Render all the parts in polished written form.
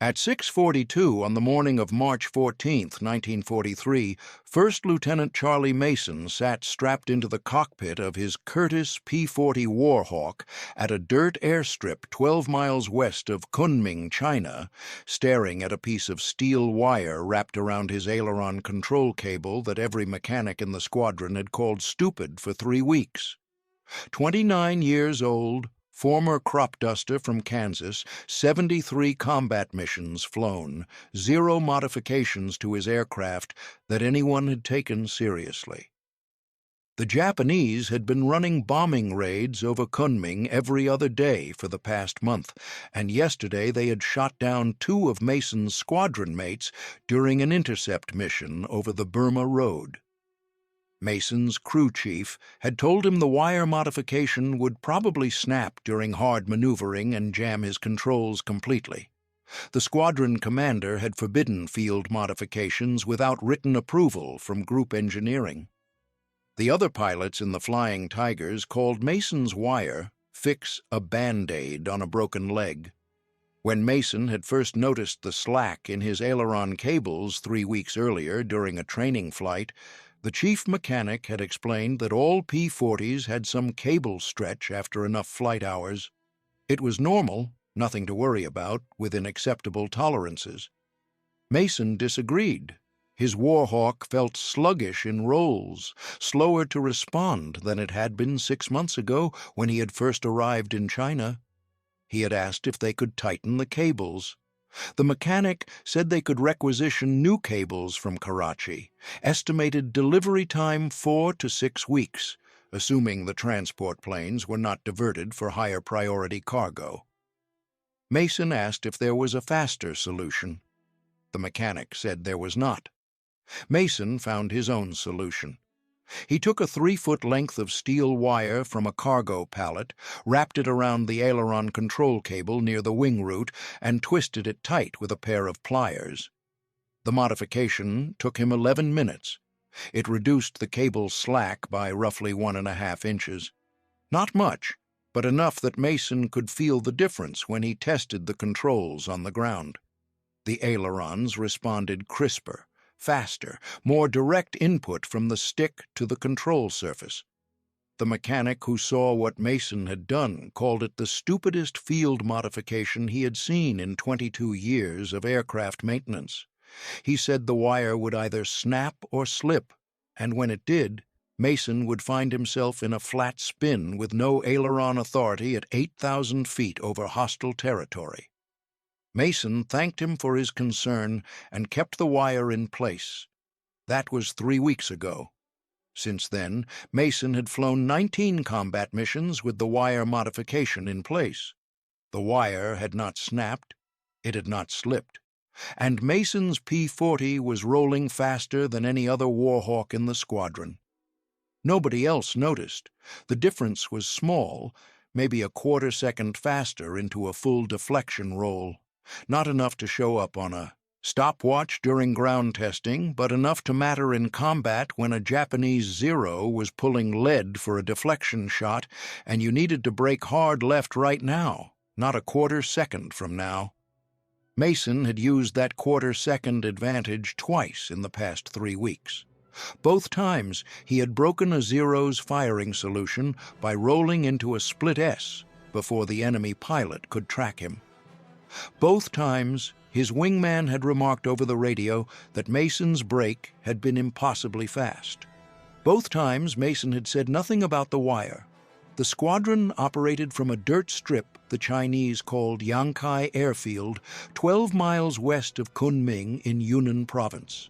At 6:42 on the morning of March 14, 1943, First Lieutenant Charlie Mason sat strapped into the cockpit of his Curtis P-40 Warhawk at a dirt airstrip 12 miles west of Kunming, China, staring at a piece of steel wire wrapped around his aileron control cable that every mechanic in the squadron had called stupid for 3 weeks. 29 years old, former crop duster from Kansas, 73 combat missions flown, 0 modifications to his aircraft that anyone had taken seriously. The Japanese had been running bombing raids over Kunming every other day for the past month, and yesterday they had shot down 2 of Mason's squadron mates during an intercept mission over the Burma Road. Mason's crew chief had told him the wire modification would probably snap during hard maneuvering and jam his controls completely. The squadron commander had forbidden field modifications without written approval from group engineering. The other pilots in the Flying Tigers called Mason's wire "fix a Band-Aid on a broken leg." When Mason had first noticed the slack in his aileron cables 3 weeks earlier during a training flight, the chief mechanic had explained that all P-40s had some cable stretch after enough flight hours. It was normal, nothing to worry about, within acceptable tolerances. Mason disagreed. His Warhawk felt sluggish in rolls, slower to respond than it had been 6 months ago when he had first arrived in China. He had asked if they could tighten the cables. The mechanic said they could requisition new cables from Karachi, estimated delivery time 4 to 6 weeks, assuming the transport planes were not diverted for higher priority cargo. Mason asked if there was a faster solution. The mechanic said there was not. Mason found his own solution. He took a 3-foot length of steel wire from a cargo pallet, wrapped it around the aileron control cable near the wing root, and twisted it tight with a pair of pliers. The modification took him 11 minutes. It reduced the cable's slack by roughly 1.5 inches. Not much, but enough that Mason could feel the difference when he tested the controls on the ground. The ailerons responded crisper, faster, more direct input from the stick to the control surface. The mechanic who saw what Mason had done called it the stupidest field modification he had seen in 22 years of aircraft maintenance. He said the wire would either snap or slip, and when it did, Mason would find himself in a flat spin with no aileron authority at 8,000 feet over hostile territory. Mason thanked him for his concern and kept the wire in place. That was 3 weeks ago. Since then, Mason had flown 19 combat missions with the wire modification in place. The wire had not snapped, it had not slipped, and Mason's P-40 was rolling faster than any other Warhawk in the squadron. Nobody else noticed. The difference was small, maybe a quarter-second faster into a full deflection roll. Not enough to show up on a stopwatch during ground testing, but enough to matter in combat when a Japanese Zero was pulling lead for a deflection shot and you needed to brake hard left right now, not a quarter-second from now. Mason had used that quarter-second advantage twice in the past 3 weeks. Both times he had broken a Zero's firing solution by rolling into a split S before the enemy pilot could track him. Both times, his wingman had remarked over the radio that Mason's brake had been impossibly fast. Both times, Mason had said nothing about the wire. The squadron operated from a dirt strip the Chinese called Yangkai Airfield, 12 miles west of Kunming in Yunnan Province.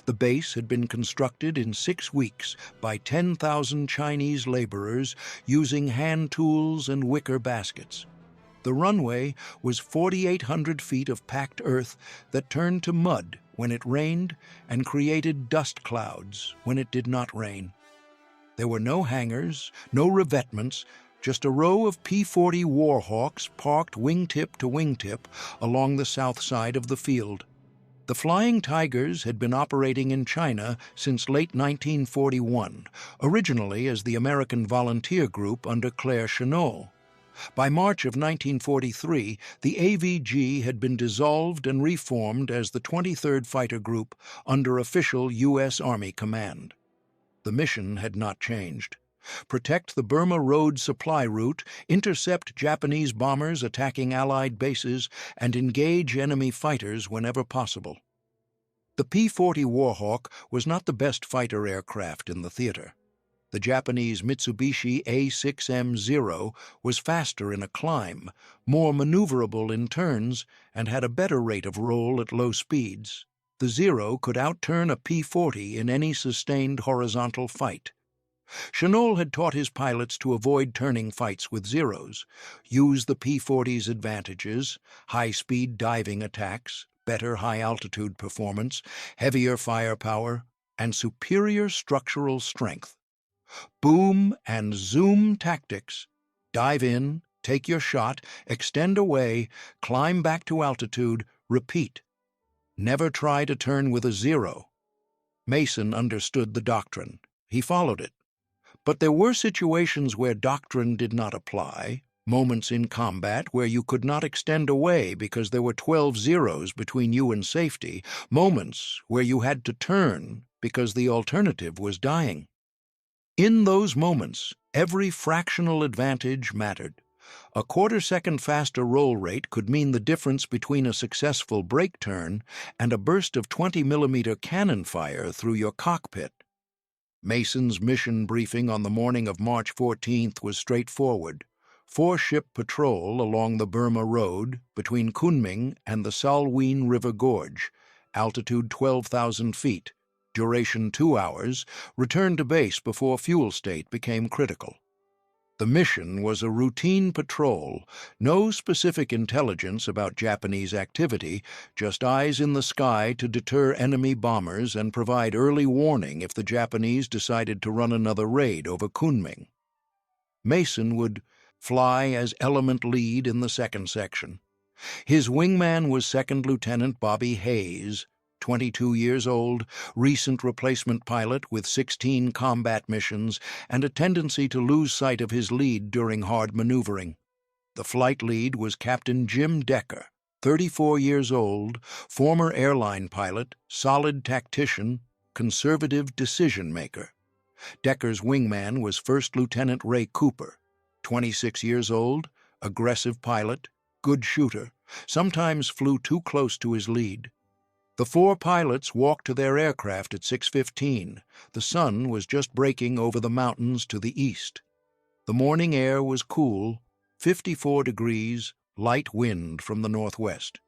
The base had been constructed in 6 weeks by 10,000 Chinese laborers using hand tools and wicker baskets. The runway was 4,800 feet of packed earth that turned to mud when it rained and created dust clouds when it did not rain. There were no hangars, no revetments, just a row of P-40 Warhawks parked wingtip to wingtip along the south side of the field. The Flying Tigers had been operating in China since late 1941, originally as the American Volunteer Group under Claire Chennault. By March of 1943, the AVG had been dissolved and reformed as the 23rd Fighter Group under official U.S. Army command. The mission had not changed. Protect the Burma Road supply route, intercept Japanese bombers attacking Allied bases, and engage enemy fighters whenever possible. The P-40 Warhawk was not the best fighter aircraft in the theater. The Japanese Mitsubishi A6M Zero was faster in a climb, more maneuverable in turns, and had a better rate of roll at low speeds. The Zero could outturn a P-40 in any sustained horizontal fight. Chennault had taught his pilots to avoid turning fights with Zeros, use the P-40's advantages, high-speed diving attacks, better high-altitude performance, heavier firepower, and superior structural strength. Boom and zoom tactics. Dive in, take your shot, extend away, climb back to altitude, repeat. Never try to turn with a Zero. Mason understood the doctrine. He followed it. But there were situations where doctrine did not apply, moments in combat where you could not extend away because there were 12 Zeros between you and safety, moments where you had to turn because the alternative was dying. In those moments, every fractional advantage mattered. A quarter-second faster roll rate could mean the difference between a successful brake turn and a burst of 20mm cannon fire through your cockpit. Mason's mission briefing on the morning of March 14th was straightforward. 4-ship patrol along the Burma Road between Kunming and the Salween River Gorge, altitude 12,000 feet, duration 2 hours, return to base before fuel state became critical. The mission was a routine patrol, no specific intelligence about Japanese activity, just eyes in the sky to deter enemy bombers and provide early warning if the Japanese decided to run another raid over Kunming. Mason would fly as element lead in the second section. His wingman was Second Lieutenant Bobby Hayes, 22 years old, recent replacement pilot with 16 combat missions and a tendency to lose sight of his lead during hard maneuvering. The flight lead was Captain Jim Decker, 34 years old, former airline pilot, solid tactician, conservative decision-maker. Decker's wingman was First Lieutenant Ray Cooper, 26 years old, aggressive pilot, good shooter, sometimes flew too close to his lead. The 4 pilots walked to their aircraft at 6:15. The sun was just breaking over the mountains to the east. The morning air was cool, 54 degrees, light wind from the northwest.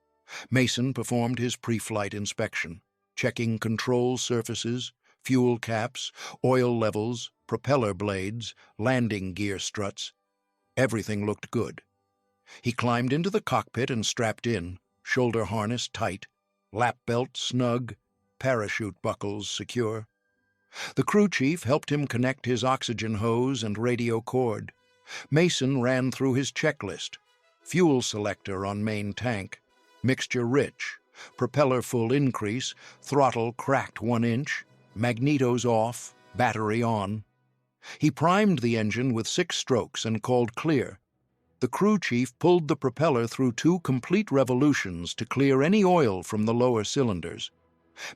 Mason performed his pre-flight inspection, checking control surfaces, fuel caps, oil levels, propeller blades, landing gear struts. Everything looked good. He climbed into the cockpit and strapped in, shoulder harness tight, lap belt snug, parachute buckles secure. The crew chief helped him connect his oxygen hose and radio cord. Mason ran through his checklist. Fuel selector on main tank, mixture rich, propeller full increase, throttle cracked 1 inch, magnetos off, battery on. He primed the engine with 6 strokes and called clear. The crew chief pulled the propeller through 2 complete revolutions to clear any oil from the lower cylinders.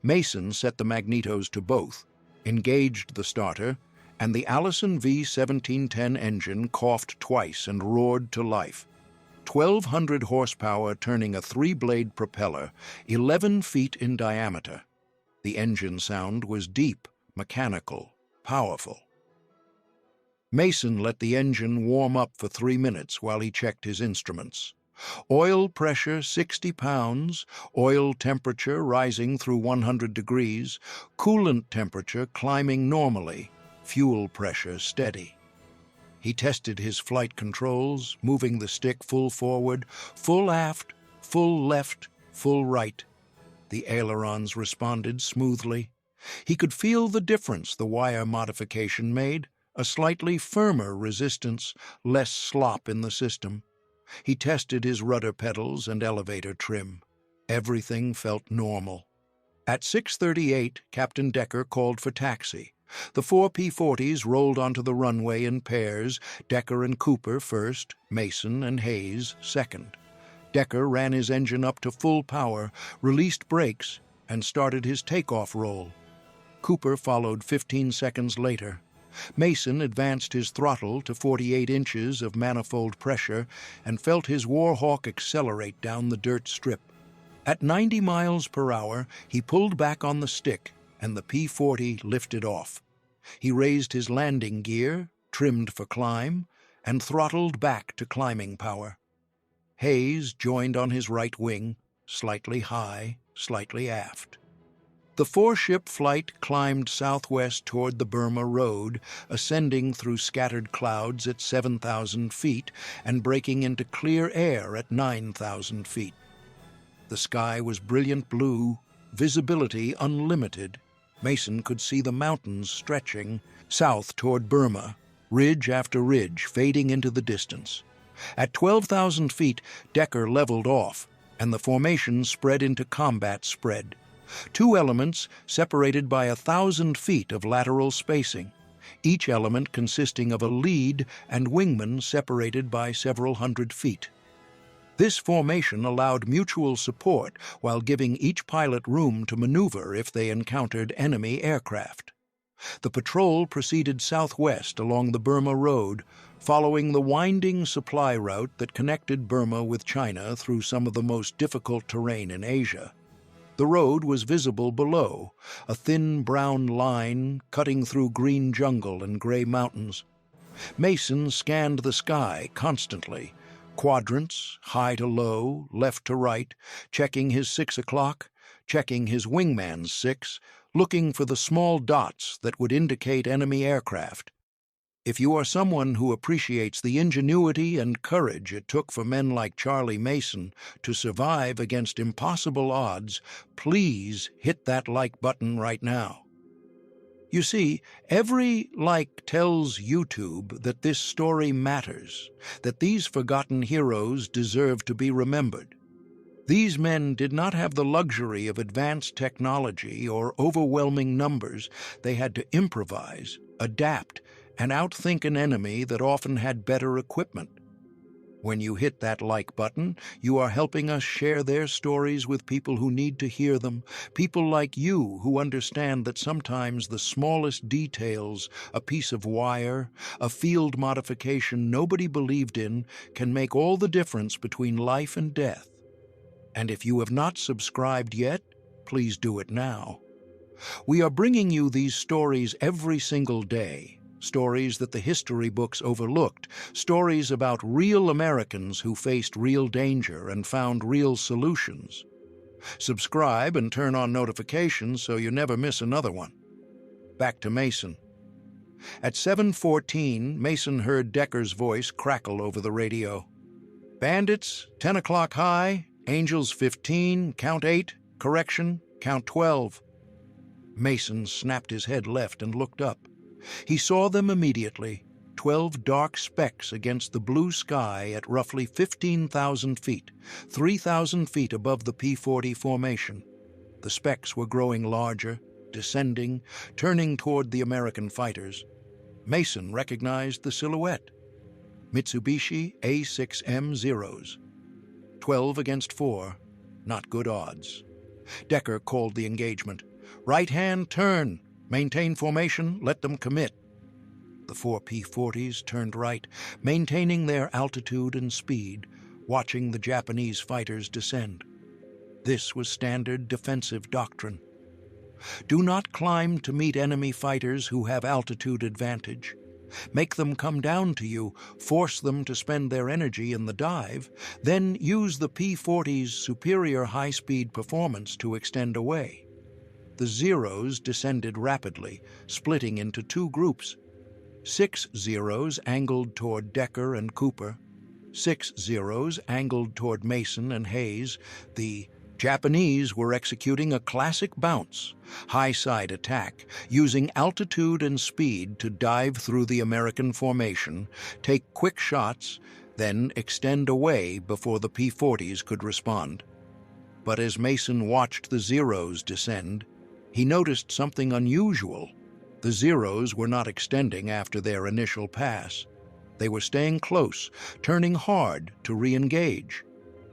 Mason set the magnetos to both, engaged the starter, and the Allison V1710 engine coughed twice and roared to life. 1,200 horsepower turning a 3-blade propeller, 11 feet in diameter. The engine sound was deep, mechanical, powerful. Mason let the engine warm up for 3 minutes while he checked his instruments. Oil pressure 60 pounds, oil temperature rising through 100 degrees, coolant temperature climbing normally, fuel pressure steady. He tested his flight controls, moving the stick full forward, full aft, full left, full right. The ailerons responded smoothly. He could feel the difference the wire modification made. A slightly firmer resistance, less slop in the system. He tested his rudder pedals and elevator trim. Everything felt normal. At 6:38, Captain Decker called for taxi. The four P-40s rolled onto the runway in pairs, Decker and Cooper first, Mason and Hayes second. Decker ran his engine up to full power, released brakes, and started his takeoff roll. Cooper followed 15 seconds later. Mason advanced his throttle to 48 inches of manifold pressure and felt his Warhawk accelerate down the dirt strip. At 90 miles per hour, he pulled back on the stick, and the P-40 lifted off. He raised his landing gear, trimmed for climb, and throttled back to climbing power. Hayes joined on his right wing, slightly high, slightly aft. The four-ship flight climbed southwest toward the Burma Road, ascending through scattered clouds at 7,000 feet and breaking into clear air at 9,000 feet. The sky was brilliant blue, visibility unlimited. Mason could see the mountains stretching south toward Burma, ridge after ridge fading into the distance. At 12,000 feet, Decker leveled off, and the formation spread into combat spread. Two elements separated by 1,000 feet of lateral spacing, each element consisting of a lead and wingman separated by several hundred feet. This formation allowed mutual support while giving each pilot room to maneuver if they encountered enemy aircraft. The patrol proceeded southwest along the Burma Road, following the winding supply route that connected Burma with China through some of the most difficult terrain in Asia. The road was visible below, a thin brown line cutting through green jungle and gray mountains. Mason scanned the sky constantly, quadrants, high to low, left to right, checking his 6 o'clock, checking his wingman's 6, looking for the small dots that would indicate enemy aircraft. If you are someone who appreciates the ingenuity and courage it took for men like Charlie Mason to survive against impossible odds, please hit that like button right now. You see, every like tells YouTube that this story matters, that these forgotten heroes deserve to be remembered. These men did not have the luxury of advanced technology or overwhelming numbers. They had to improvise, adapt, and outthink an enemy that often had better equipment. When you hit that like button, you are helping us share their stories with people who need to hear them, people like you who understand that sometimes the smallest details, a piece of wire, a field modification nobody believed in, can make all the difference between life and death. And if you have not subscribed yet, please do it now. We are bringing you these stories every single day. Stories that the history books overlooked, stories about real Americans who faced real danger and found real solutions. Subscribe and turn on notifications so you never miss another one. Back to Mason. At 7:14, Mason heard Decker's voice crackle over the radio. "Bandits, 10 o'clock high, Angels 15, count 8, correction, count 12. Mason snapped his head left and looked up. He saw them immediately, 12 dark specks against the blue sky at roughly 15,000 feet, 3,000 feet above the P-40 formation. The specks were growing larger, descending, turning toward the American fighters. Mason recognized the silhouette. Mitsubishi A6M Zeros. 12 against 4, not good odds. Decker called the engagement. "Right hand turn. Maintain formation, let them commit." The four P-40s turned right, maintaining their altitude and speed, watching the Japanese fighters descend. This was standard defensive doctrine. Do not climb to meet enemy fighters who have altitude advantage. Make them come down to you, force them to spend their energy in the dive, then use the P-40's superior high-speed performance to extend away. The Zeros descended rapidly, splitting into two groups. 6 Zeros angled toward Decker and Cooper. 6 Zeros angled toward Mason and Hayes. The Japanese were executing a classic bounce, high-side attack, using altitude and speed to dive through the American formation, take quick shots, then extend away before the P-40s could respond. But as Mason watched the Zeros descend, he noticed something unusual. The Zeros were not extending after their initial pass. They were staying close, turning hard to re-engage.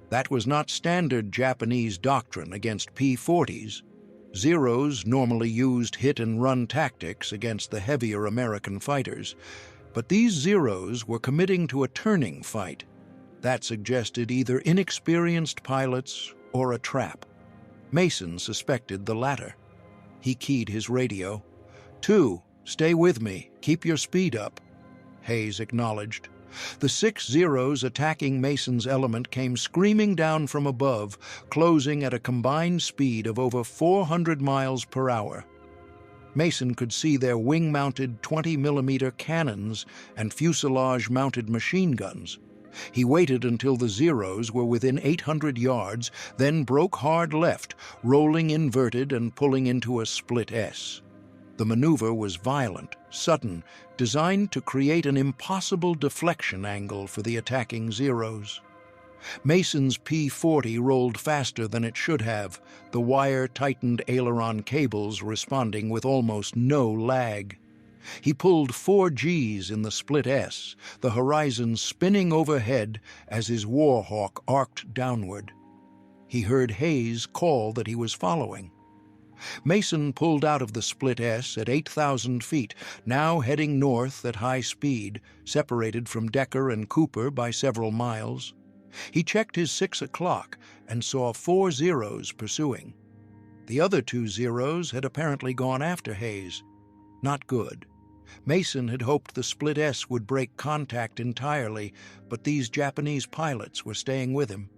That was not standard Japanese doctrine against P-40s. Zeros normally used hit-and-run tactics against the heavier American fighters, but these Zeros were committing to a turning fight. That suggested either inexperienced pilots or a trap. Mason suspected the latter. He keyed his radio. "2, stay with me. Keep your speed up." Hayes acknowledged. The 6 Zeros attacking Mason's element came screaming down from above, closing at a combined speed of over 400 miles per hour. Mason could see their wing-mounted 20mm cannons and fuselage-mounted machine guns. He waited until the Zeros were within 800 yards, then broke hard left, rolling inverted and pulling into a split S. The maneuver was violent, sudden, designed to create an impossible deflection angle for the attacking Zeros. Mason's P-40 rolled faster than it should have, the wire-tightened aileron cables responding with almost no lag. He pulled 4 Gs in the split S, the horizon spinning overhead as his Warhawk arced downward. He heard Hayes call that he was following. Mason pulled out of the split S at 8,000 feet, now heading north at high speed, separated from Decker and Cooper by several miles. He checked his 6 o'clock and saw 4 Zeros pursuing. The other 2 Zeros had apparently gone after Hayes. Not good. Mason had hoped the split S would break contact entirely, but these Japanese pilots were staying with him.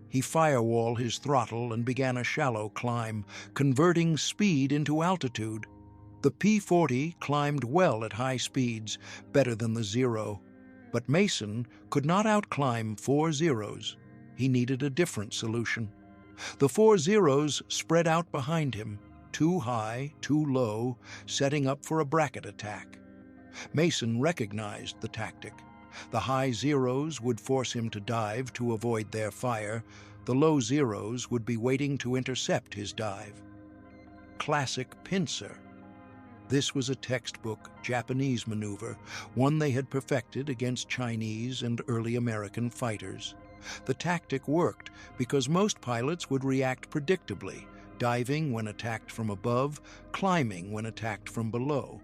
He firewalled his throttle and began a shallow climb, converting speed into altitude. The P-40 climbed well at high speeds, better than the Zero. But Mason could not outclimb 4 Zeros. He needed a different solution. The 4 Zeros spread out behind him, too high, too low, setting up for a bracket attack. Mason recognized the tactic. The high Zeros would force him to dive to avoid their fire. The low Zeros would be waiting to intercept his dive. Classic pincer. This was a textbook Japanese maneuver, one they had perfected against Chinese and early American fighters. The tactic worked because most pilots would react predictably, diving when attacked from above, climbing when attacked from below.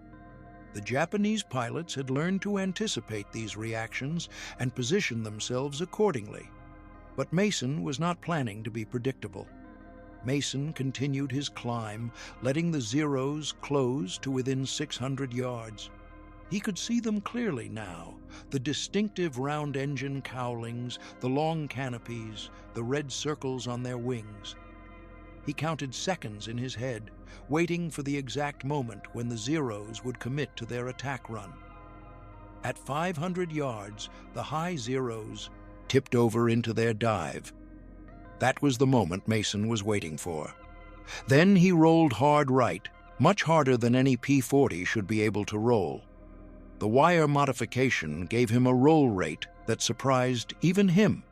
The Japanese pilots had learned to anticipate these reactions and position themselves accordingly. But Mason was not planning to be predictable. Mason continued his climb, letting the Zeros close to within 600 yards. He could see them clearly now, the distinctive round engine cowlings, the long canopies, the red circles on their wings. He counted seconds in his head, waiting for the exact moment when the Zeros would commit to their attack run. At 500 yards, the high Zeros tipped over into their dive. That was the moment Mason was waiting for. Then he rolled hard right, much harder than any P-40 should be able to roll. The wire modification gave him a roll rate that surprised even him.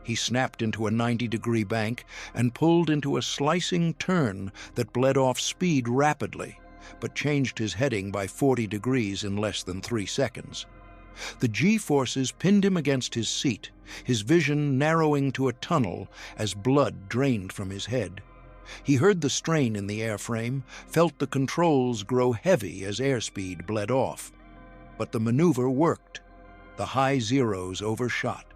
He snapped into a 90-degree bank and pulled into a slicing turn that bled off speed rapidly, but changed his heading by 40 degrees in less than 3 seconds. The G-forces pinned him against his seat, his vision narrowing to a tunnel as blood drained from his head. He heard the strain in the airframe, felt the controls grow heavy as airspeed bled off. But the maneuver worked. The high Zeros overshot.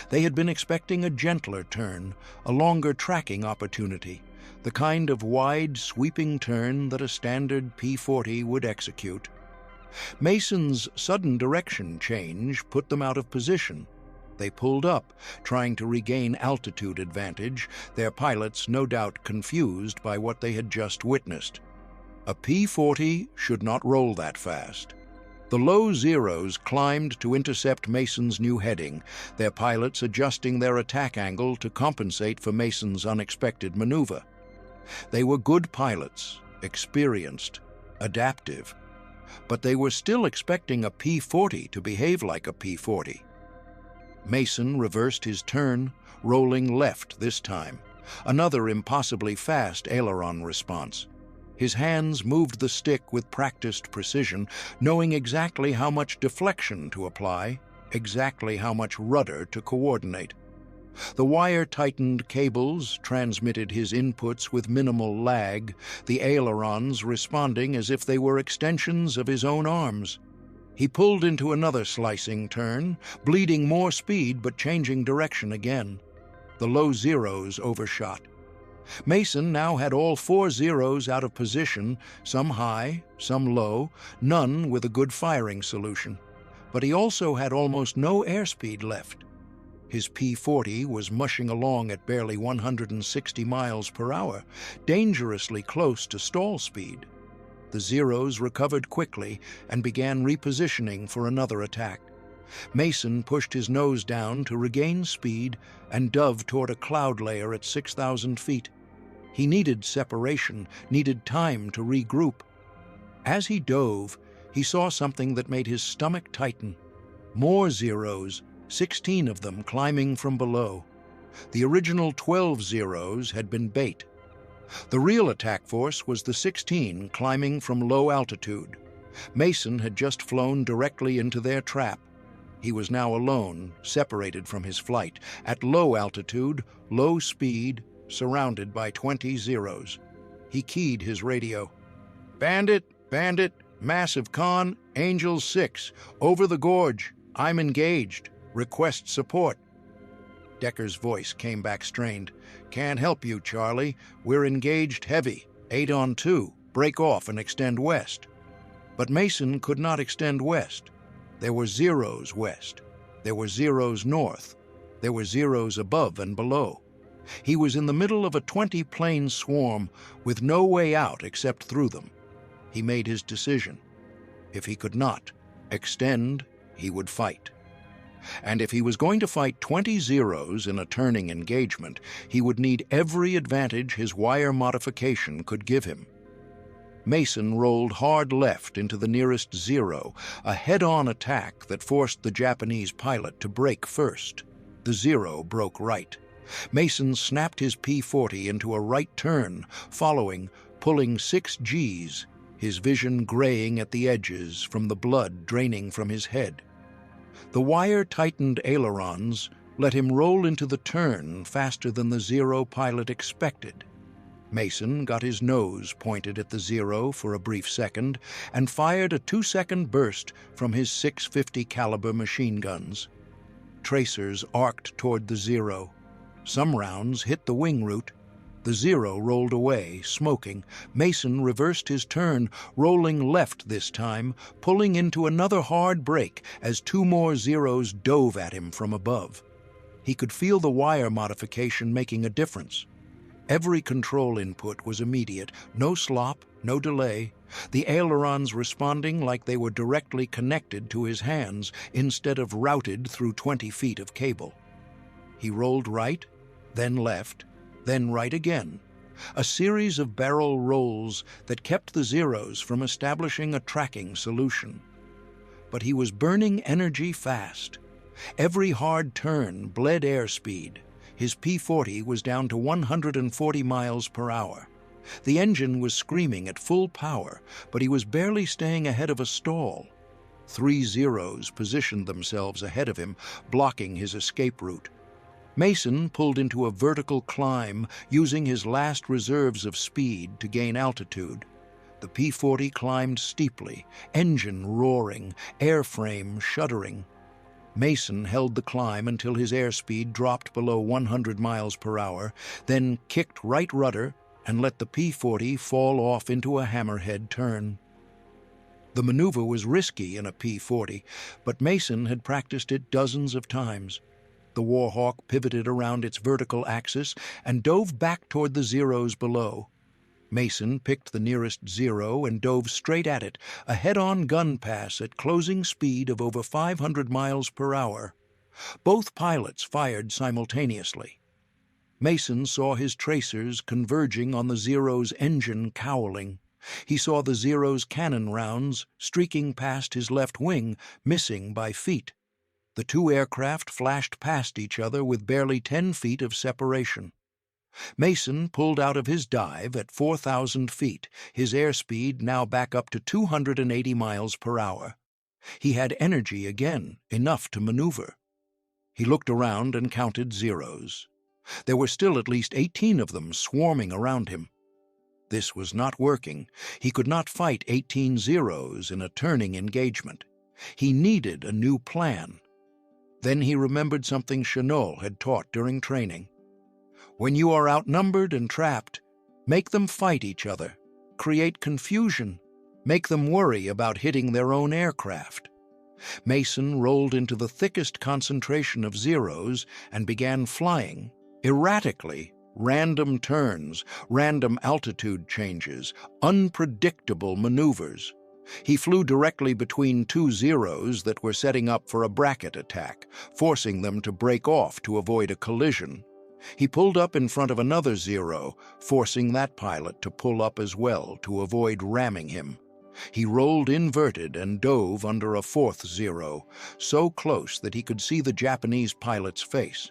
They had been expecting a gentler turn, a longer tracking opportunity, the kind of wide, sweeping turn that a standard P-40 would execute. Mason's sudden direction change put them out of position. They pulled up, trying to regain altitude advantage, their pilots no doubt confused by what they had just witnessed. A P-40 should not roll that fast. The low Zeros climbed to intercept Mason's new heading, their pilots adjusting their attack angle to compensate for Mason's unexpected maneuver. They were good pilots, experienced, adaptive, but they were still expecting a P-40 to behave like a P-40. Mason reversed his turn, rolling left this time, another impossibly fast aileron response. His hands moved the stick with practiced precision, knowing exactly how much deflection to apply, exactly how much rudder to coordinate. The wire-tightened cables transmitted his inputs with minimal lag, the ailerons responding as if they were extensions of his own arms. He pulled into another slicing turn, bleeding more speed but changing direction again. The low zeros overshot. Mason now had all 4 zeros out of position, some high, some low, none with a good firing solution. But he also had almost no airspeed left. His P-40 was mushing along at barely 160 miles per hour, dangerously close to stall speed. The Zeros recovered quickly and began repositioning for another attack. Mason pushed his nose down to regain speed and dove toward a cloud layer at 6,000 feet. He needed separation, needed time to regroup. As he dove, he saw something that made his stomach tighten. More Zeros, 16 of them climbing from below. The original 12 Zeros had been bait. The real attack force was the 16 climbing from low altitude. Mason had just flown directly into their trap. He was now alone, separated from his flight, at low altitude, low speed, surrounded by 20 Zeros. He keyed his radio. "Bandit, Bandit, Massive Con, Angel 6, over the gorge. I'm engaged. Request support." Decker's voice came back strained. "Can't help you, Charlie. We're engaged heavy. 8 on 2. Break off and extend west." But Mason could not extend west. There were Zeros west. There were Zeros north. There were Zeros above and below. He was in the middle of a 20-plane swarm with no way out except through them. He made his decision. If he could not extend, he would fight. And if he was going to fight 20 Zeros in a turning engagement, he would need every advantage his wire modification could give him. Mason rolled hard left into the nearest Zero, a head-on attack that forced the Japanese pilot to brake first. The Zero broke right. Mason snapped his P-40 into a right turn, following, pulling 6 Gs, his vision graying at the edges from the blood draining from his head. The wire-tightened ailerons let him roll into the turn faster than the Zero pilot expected. Mason got his nose pointed at the Zero for a brief second and fired a 2-second burst from his .650 caliber machine guns. Tracers arced toward the Zero. Some rounds hit the wing root. The Zero rolled away, smoking. Mason reversed his turn, rolling left this time, pulling into another hard break as 2 more Zeros dove at him from above. He could feel the wire modification making a difference. Every control input was immediate, no slop, no delay, the ailerons responding like they were directly connected to his hands instead of routed through 20 feet of cable. He rolled right, then left, then right again, a series of barrel rolls that kept the Zeros from establishing a tracking solution. But he was burning energy fast. Every hard turn bled airspeed. His P-40 was down to 140 miles per hour. The engine was screaming at full power, but he was barely staying ahead of a stall. 3 Zeros positioned themselves ahead of him, blocking his escape route. Mason pulled into a vertical climb, using his last reserves of speed to gain altitude. The P-40 climbed steeply, engine roaring, airframe shuddering. Mason held the climb until his airspeed dropped below 100 miles per hour, then kicked right rudder and let the P-40 fall off into a hammerhead turn. The maneuver was risky in a P-40, but Mason had practiced it dozens of times. The Warhawk pivoted around its vertical axis and dove back toward the Zeros below. Mason picked the nearest Zero and dove straight at it, a head-on gun pass at closing speed of over 500 miles per hour. Both pilots fired simultaneously. Mason saw his tracers converging on the Zero's engine cowling. He saw the Zero's cannon rounds streaking past his left wing, missing by feet. The 2 aircraft flashed past each other with barely 10 feet of separation. Mason pulled out of his dive at 4,000 feet, his airspeed now back up to 280 miles per hour. He had energy again, enough to maneuver. He looked around and counted zeros. There were still at least 18 of them swarming around him. This was not working. He could not fight 18 zeros in a turning engagement. He needed a new plan. Then he remembered something Chennault had taught during training. When you are outnumbered and trapped, make them fight each other, create confusion, make them worry about hitting their own aircraft. Mason rolled into the thickest concentration of zeros and began flying, erratically, random turns, random altitude changes, unpredictable maneuvers. He flew directly between two zeros that were setting up for a bracket attack, forcing them to break off to avoid a collision. He pulled up in front of another zero, forcing that pilot to pull up as well to avoid ramming him. He rolled inverted and dove under a fourth zero, so close that he could see the Japanese pilot's face.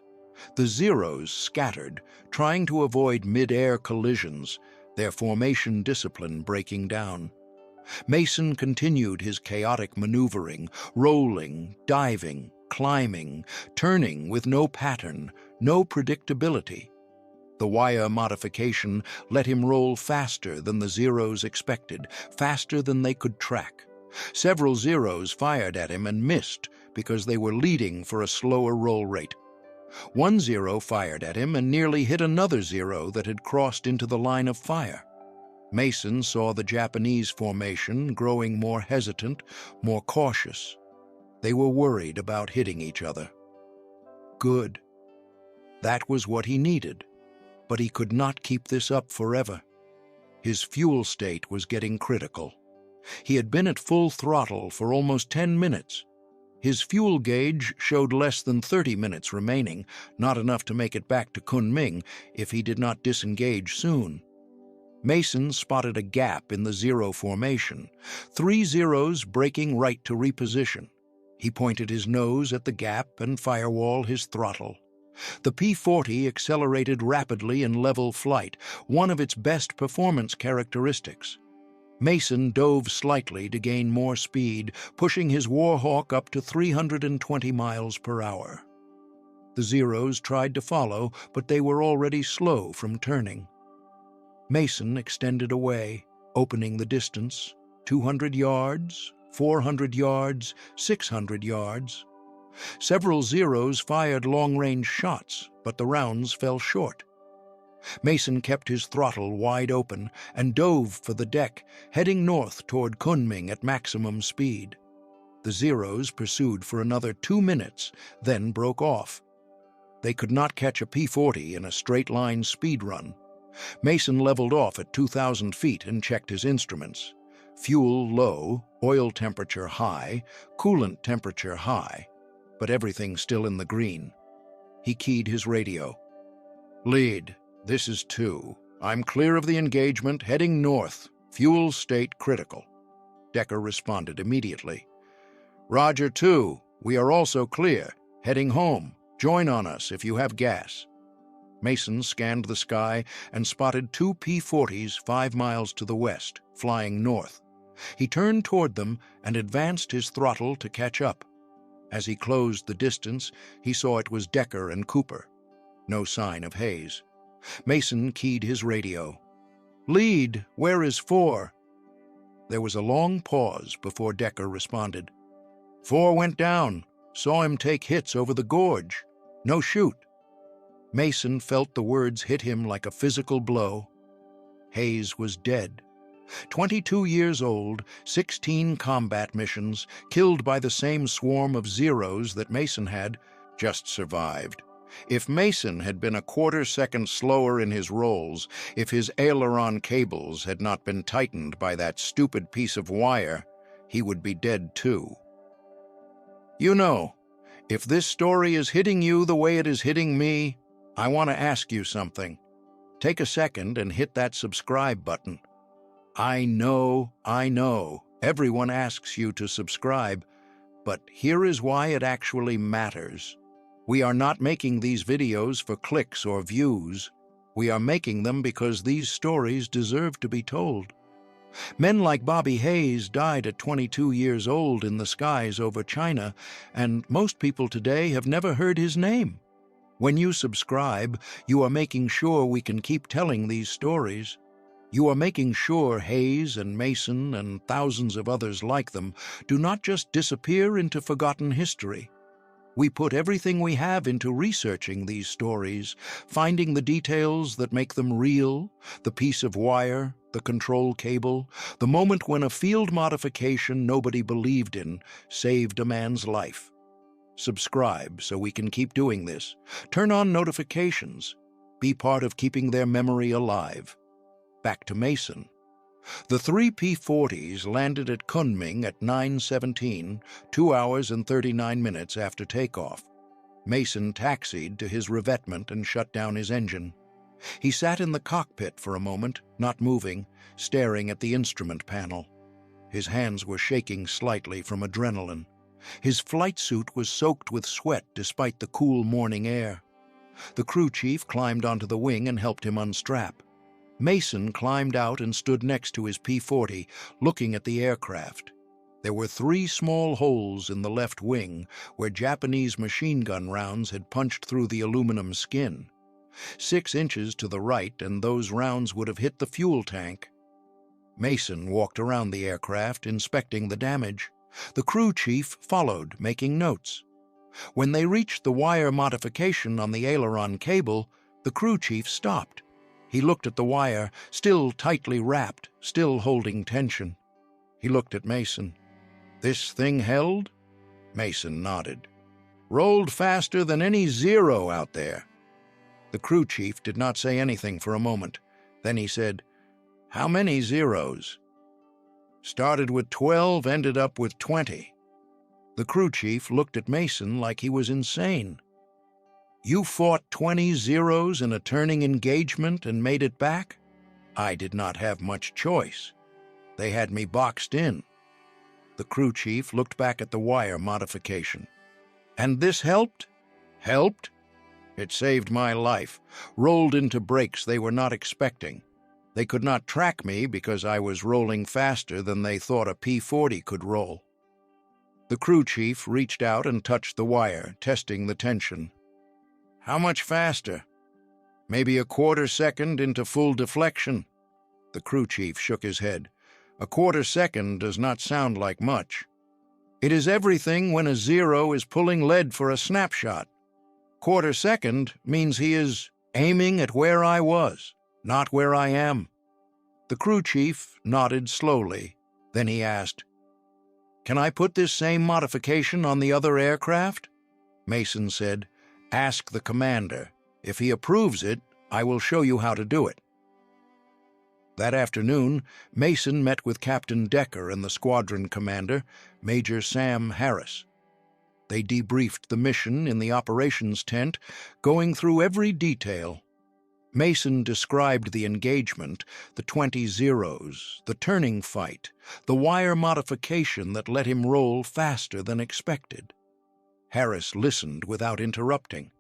The zeros scattered, trying to avoid mid-air collisions, their formation discipline breaking down. Mason continued his chaotic maneuvering, rolling, diving, climbing, turning with no pattern, no predictability. The wire modification let him roll faster than the zeros expected, faster than they could track. Several zeros fired at him and missed because they were leading for a slower roll rate. One zero fired at him and nearly hit another zero that had crossed into the line of fire. Mason saw the Japanese formation growing more hesitant, more cautious. They were worried about hitting each other. Good. That was what he needed. But he could not keep this up forever. His fuel state was getting critical. He had been at full throttle for almost 10 minutes. His fuel gauge showed less than 30 minutes remaining, not enough to make it back to Kunming if he did not disengage soon. Mason spotted a gap in the zero formation, 3 zeros breaking right to reposition. He pointed his nose at the gap and firewall his throttle. The P-40 accelerated rapidly in level flight, one of its best performance characteristics. Mason dove slightly to gain more speed, pushing his Warhawk up to 320 miles per hour. The zeros tried to follow, but they were already slow from turning. Mason extended away, opening the distance, 200 yards, 400 yards, 600 yards. Several zeros fired long-range shots, but the rounds fell short. Mason kept his throttle wide open and dove for the deck, heading north toward Kunming at maximum speed. The zeros pursued for another 2 minutes, then broke off. They could not catch a P-40 in a straight-line speed run. Mason leveled off at 2,000 feet and checked his instruments. Fuel low, oil temperature high, coolant temperature high, but everything still in the green. He keyed his radio. "Lead, this is 2. I'm clear of the engagement, heading north. Fuel state critical." Decker responded immediately. "Roger 2, we are also clear, heading home. Join on us if you have gas." Mason scanned the sky and spotted 2 P-40s 5 miles to the west, flying north. He turned toward them and advanced his throttle to catch up. As he closed the distance, he saw it was Decker and Cooper. No sign of Hayes. Mason keyed his radio. "Lead, where is 4? There was a long pause before Decker responded. "4 went down. Saw him take hits over the gorge. No shoot." Mason felt the words hit him like a physical blow. Hayes was dead. 22 years old, 16 combat missions, killed by the same swarm of zeros that Mason had, just survived. If Mason had been a quarter-second slower in his rolls, if his aileron cables had not been tightened by that stupid piece of wire, he would be dead too. You know, if this story is hitting you the way it is hitting me, I want to ask you something. Take a second and hit that subscribe button. I know, everyone asks you to subscribe, but here is why it actually matters. We are not making these videos for clicks or views. We are making them because these stories deserve to be told. Men like Bobby Hayes died at 22 years old in the skies over China, and most people today have never heard his name. When you subscribe, you are making sure we can keep telling these stories. You are making sure Hayes and Mason and thousands of others like them do not just disappear into forgotten history. We put everything we have into researching these stories, finding the details that make them real, the piece of wire, the control cable, the moment when a field modification nobody believed in saved a man's life. Subscribe so we can keep doing this. Turn on notifications. Be part of keeping their memory alive. Back to Mason. The three P-40s landed at Kunming at 9:17, 2 hours and 39 minutes after takeoff. Mason taxied to his revetment and shut down his engine. He sat in the cockpit for a moment, not moving, staring at the instrument panel. His hands were shaking slightly from adrenaline. His flight suit was soaked with sweat despite the cool morning air. The crew chief climbed onto the wing and helped him unstrap. Mason climbed out and stood next to his P-40, looking at the aircraft. There were 3 small holes in the left wing where Japanese machine gun rounds had punched through the aluminum skin. 6 inches to the right, and those rounds would have hit the fuel tank. Mason walked around the aircraft, inspecting the damage. The crew chief followed, making notes. When they reached the wire modification on the aileron cable, the crew chief stopped. He looked at the wire, still tightly wrapped, still holding tension. He looked at Mason. "This thing held?" Mason nodded. "Rolled faster than any Zero out there." The crew chief did not say anything for a moment. Then he said, "How many Zeros?" "Started with 12, ended up with 20. The crew chief looked at Mason like he was insane. "You fought 20 Zeros in a turning engagement and made it back?" "I did not have much choice. They had me boxed in." The crew chief looked back at the wire modification. "And this helped?" "Helped? It saved my life. Rolled into brakes they were not expecting. They could not track me because I was rolling faster than they thought a P-40 could roll." The crew chief reached out and touched the wire, testing the tension. "How much faster?" "Maybe a quarter second into full deflection." The crew chief shook his head. "A quarter second does not sound like much. It is everything when a Zero is pulling lead for a snapshot. Quarter second means he is aiming at where I was, not where I am." The crew chief nodded slowly. Then he asked, "Can I put this same modification on the other aircraft?" Mason said, "Ask the commander. If he approves it, I will show you how to do it." That afternoon, Mason met with Captain Decker and the squadron commander, Major Sam Harris. They debriefed the mission in the operations tent, going through every detail. Mason described the engagement, the 20 Zeros, the turning fight, the wire modification that let him roll faster than expected. Harris listened without interrupting.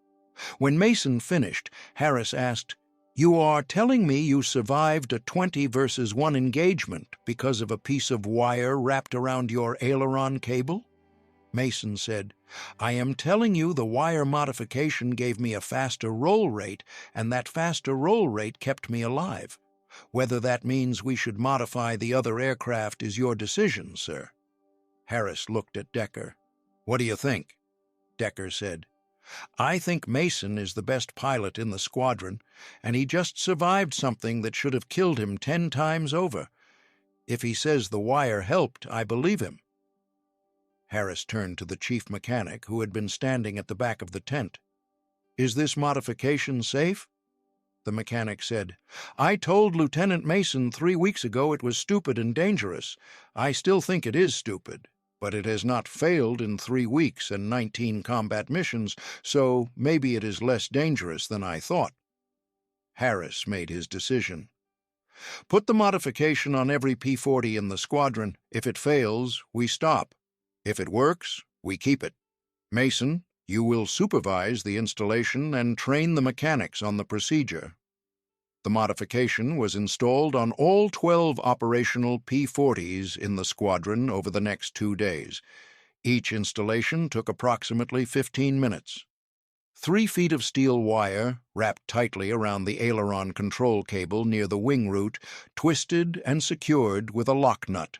When Mason finished, Harris asked, "You are telling me you survived a 20 versus 1 engagement because of a piece of wire wrapped around your aileron cable?" Mason said, "I am telling you the wire modification gave me a faster roll rate, and that faster roll rate kept me alive. Whether that means we should modify the other aircraft is your decision, sir." Harris looked at Decker. "What do you think?" Decker said, "I think Mason is the best pilot in the squadron, and he just survived something that should have killed him 10 times over. If he says the wire helped, I believe him." Harris turned to the chief mechanic, who had been standing at the back of the tent. "Is this modification safe?" The mechanic said, "I told Lieutenant Mason 3 weeks ago it was stupid and dangerous. I still think it is stupid, but it has not failed in 3 weeks and 19 combat missions, so maybe it is less dangerous than I thought." Harris made his decision. "Put the modification on every P-40 in the squadron. If it fails, we stop. If it works, we keep it. Mason, you will supervise the installation and train the mechanics on the procedure." The modification was installed on all 12 operational P-40s in the squadron over the next 2 days. Each installation took approximately 15 minutes. 3 feet of steel wire, wrapped tightly around the aileron control cable near the wing root, twisted and secured with a lock nut.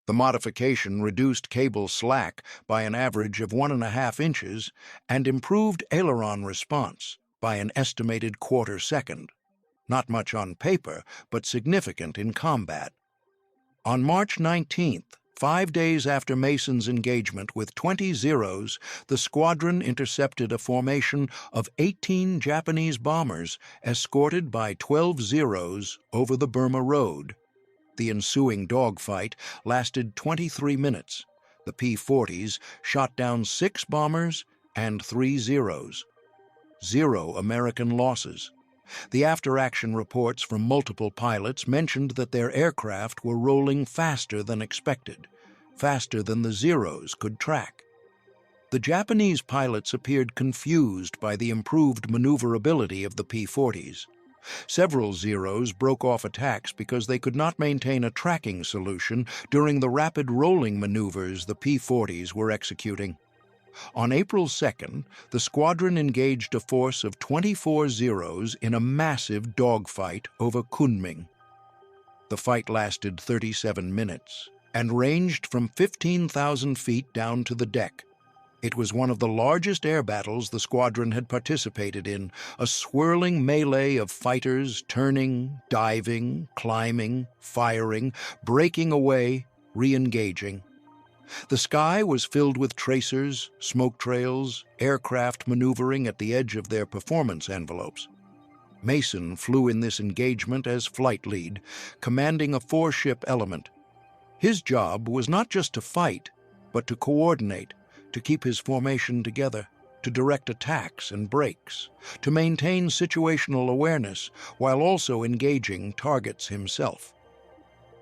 The modification reduced cable slack by an average of 1.5 inches and improved aileron response by an estimated quarter second. Not much on paper, but significant in combat. On March 19th, 5 days after Mason's engagement with 20 Zeros, the squadron intercepted a formation of 18 Japanese bombers escorted by 12 Zeros over the Burma Road. The ensuing dogfight lasted 23 minutes. The P-40s shot down 6 bombers and 3 Zeros. 0 American losses. The after-action reports from multiple pilots mentioned that their aircraft were rolling faster than expected, faster than the Zeros could track. The Japanese pilots appeared confused by the improved maneuverability of the P-40s. Several Zeros broke off attacks because they could not maintain a tracking solution during the rapid rolling maneuvers the P-40s were executing. On April 2nd, the squadron engaged a force of 24 Zeros in a massive dogfight over Kunming. The fight lasted 37 minutes and ranged from 15,000 feet down to the deck. It was one of the largest air battles the squadron had participated in, a swirling melee of fighters turning, diving, climbing, firing, breaking away, re-engaging. The sky was filled with tracers, smoke trails, aircraft maneuvering at the edge of their performance envelopes. Mason flew in this engagement as flight lead, commanding a 4-ship element. His job was not just to fight, but to coordinate, to keep his formation together, to direct attacks and breaks, to maintain situational awareness while also engaging targets himself.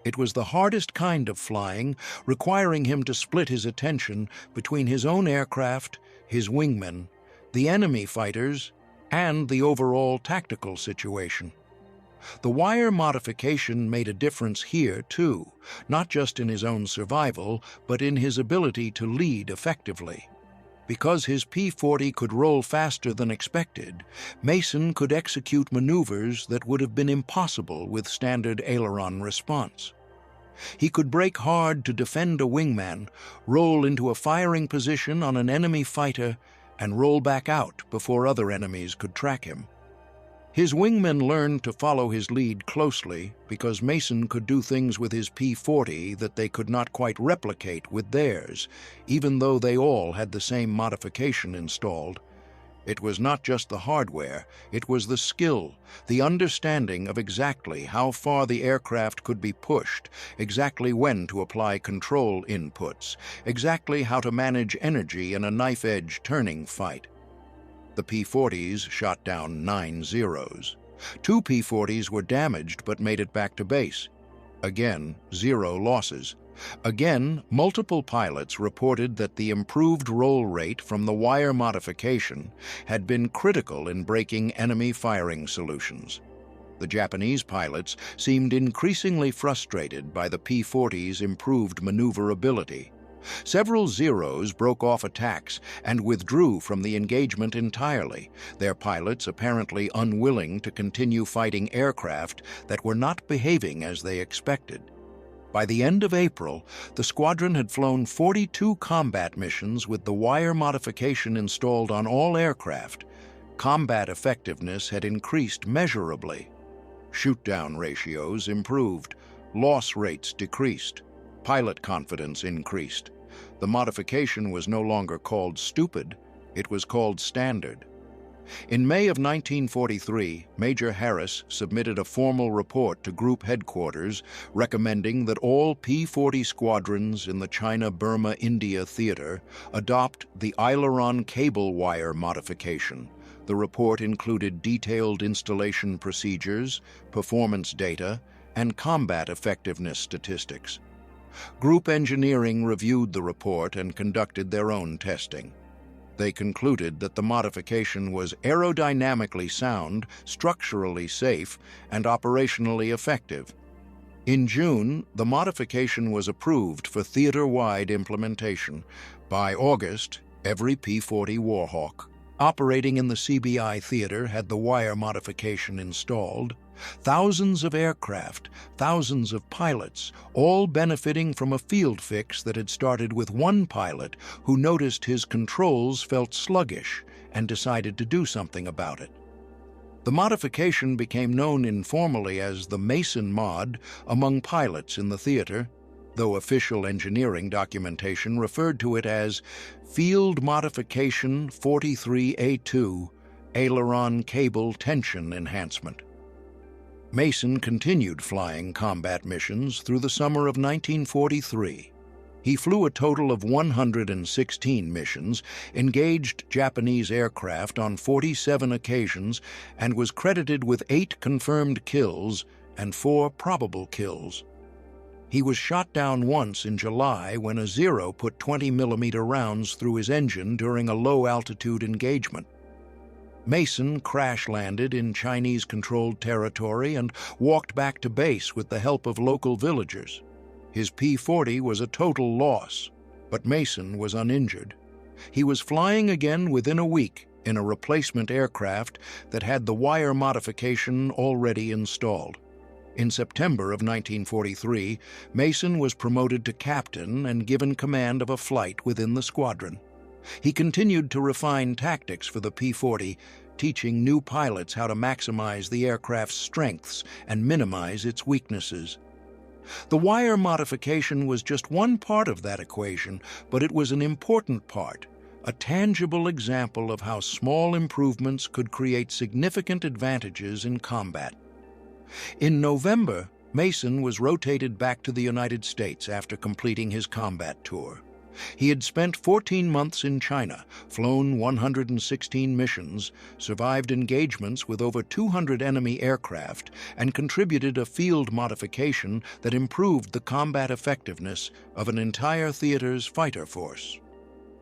It was the hardest kind of flying, requiring him to split his attention between his own aircraft, his wingmen, the enemy fighters, and the overall tactical situation. The wire modification made a difference here, too, not just in his own survival, but in his ability to lead effectively. Because his P-40 could roll faster than expected, Mason could execute maneuvers that would have been impossible with standard aileron response. He could brake hard to defend a wingman, roll into a firing position on an enemy fighter, and roll back out before other enemies could track him. His wingmen learned to follow his lead closely because Mason could do things with his P-40 that they could not quite replicate with theirs, even though they all had the same modification installed. It was not just the hardware, it was the skill, the understanding of exactly how far the aircraft could be pushed, exactly when to apply control inputs, exactly how to manage energy in a knife-edge turning fight. The P-40s shot down 9 Zeros. 2 P-40s were damaged but made it back to base. Again, 0 losses. Again, multiple pilots reported that the improved roll rate from the wire modification had been critical in breaking enemy firing solutions. The Japanese pilots seemed increasingly frustrated by the P-40's improved maneuverability. Several Zeros broke off attacks and withdrew from the engagement entirely, their pilots apparently unwilling to continue fighting aircraft that were not behaving as they expected. By the end of April, the squadron had flown 42 combat missions with the wire modification installed on all aircraft. Combat effectiveness had increased measurably. Shoot-down ratios improved, loss rates decreased, pilot confidence increased. The modification was no longer called stupid, it was called standard. In May of 1943, Major Harris submitted a formal report to Group Headquarters recommending that all P-40 squadrons in the China-Burma-India theater adopt the aileron cable wire modification. The report included detailed installation procedures, performance data, and combat effectiveness statistics. Group Engineering reviewed the report and conducted their own testing. They concluded that the modification was aerodynamically sound, structurally safe, and operationally effective. In June, the modification was approved for theater-wide implementation. By August, every P-40 Warhawk operating in the CBI theater had the wire modification installed. Thousands of aircraft, thousands of pilots, all benefiting from a field fix that had started with one pilot who noticed his controls felt sluggish and decided to do something about it. The modification became known informally as the Mason mod among pilots in the theater, though official engineering documentation referred to it as Field Modification 43A2 Aileron Cable Tension Enhancement. Mason continued flying combat missions through the summer of 1943. He flew a total of 116 missions, engaged Japanese aircraft on 47 occasions, and was credited with 8 confirmed kills and 4 probable kills. He was shot down once in July when a Zero put 20mm rounds through his engine during a low-altitude engagement. Mason crash-landed in Chinese-controlled territory and walked back to base with the help of local villagers. His P-40 was a total loss, but Mason was uninjured. He was flying again within a week in a replacement aircraft that had the wire modification already installed. In September of 1943, Mason was promoted to captain and given command of a flight within the squadron. He continued to refine tactics for the P-40, teaching new pilots how to maximize the aircraft's strengths and minimize its weaknesses. The wire modification was just one part of that equation, but it was an important part, a tangible example of how small improvements could create significant advantages in combat. In November, Mason was rotated back to the United States after completing his combat tour. He had spent 14 months in China, flown 116 missions, survived engagements with over 200 enemy aircraft, and contributed a field modification that improved the combat effectiveness of an entire theater's fighter force.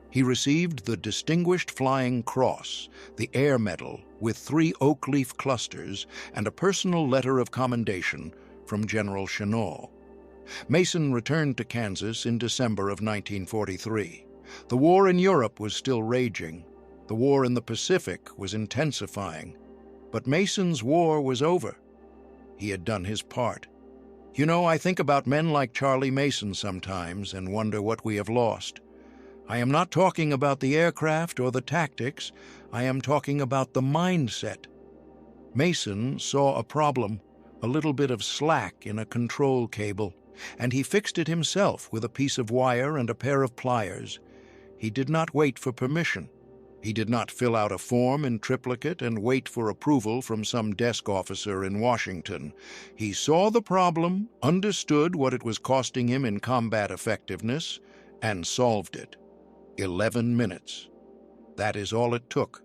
He received the Distinguished Flying Cross, the Air Medal with 3 oak leaf clusters, and a personal letter of commendation from General Chennault. Mason returned to Kansas in December of 1943. The war in Europe was still raging. The war in the Pacific was intensifying. But Mason's war was over. He had done his part. You know, I think about men like Charlie Mason sometimes and wonder what we have lost. I am not talking about the aircraft or the tactics. I am talking about the mindset. Mason saw a problem, a little bit of slack in a control cable, and he fixed it himself with a piece of wire and a pair of pliers. He did not wait for permission. He did not fill out a form in triplicate and wait for approval from some desk officer in Washington. He saw the problem, understood what it was costing him in combat effectiveness, and solved it. 11 minutes. That is all it took.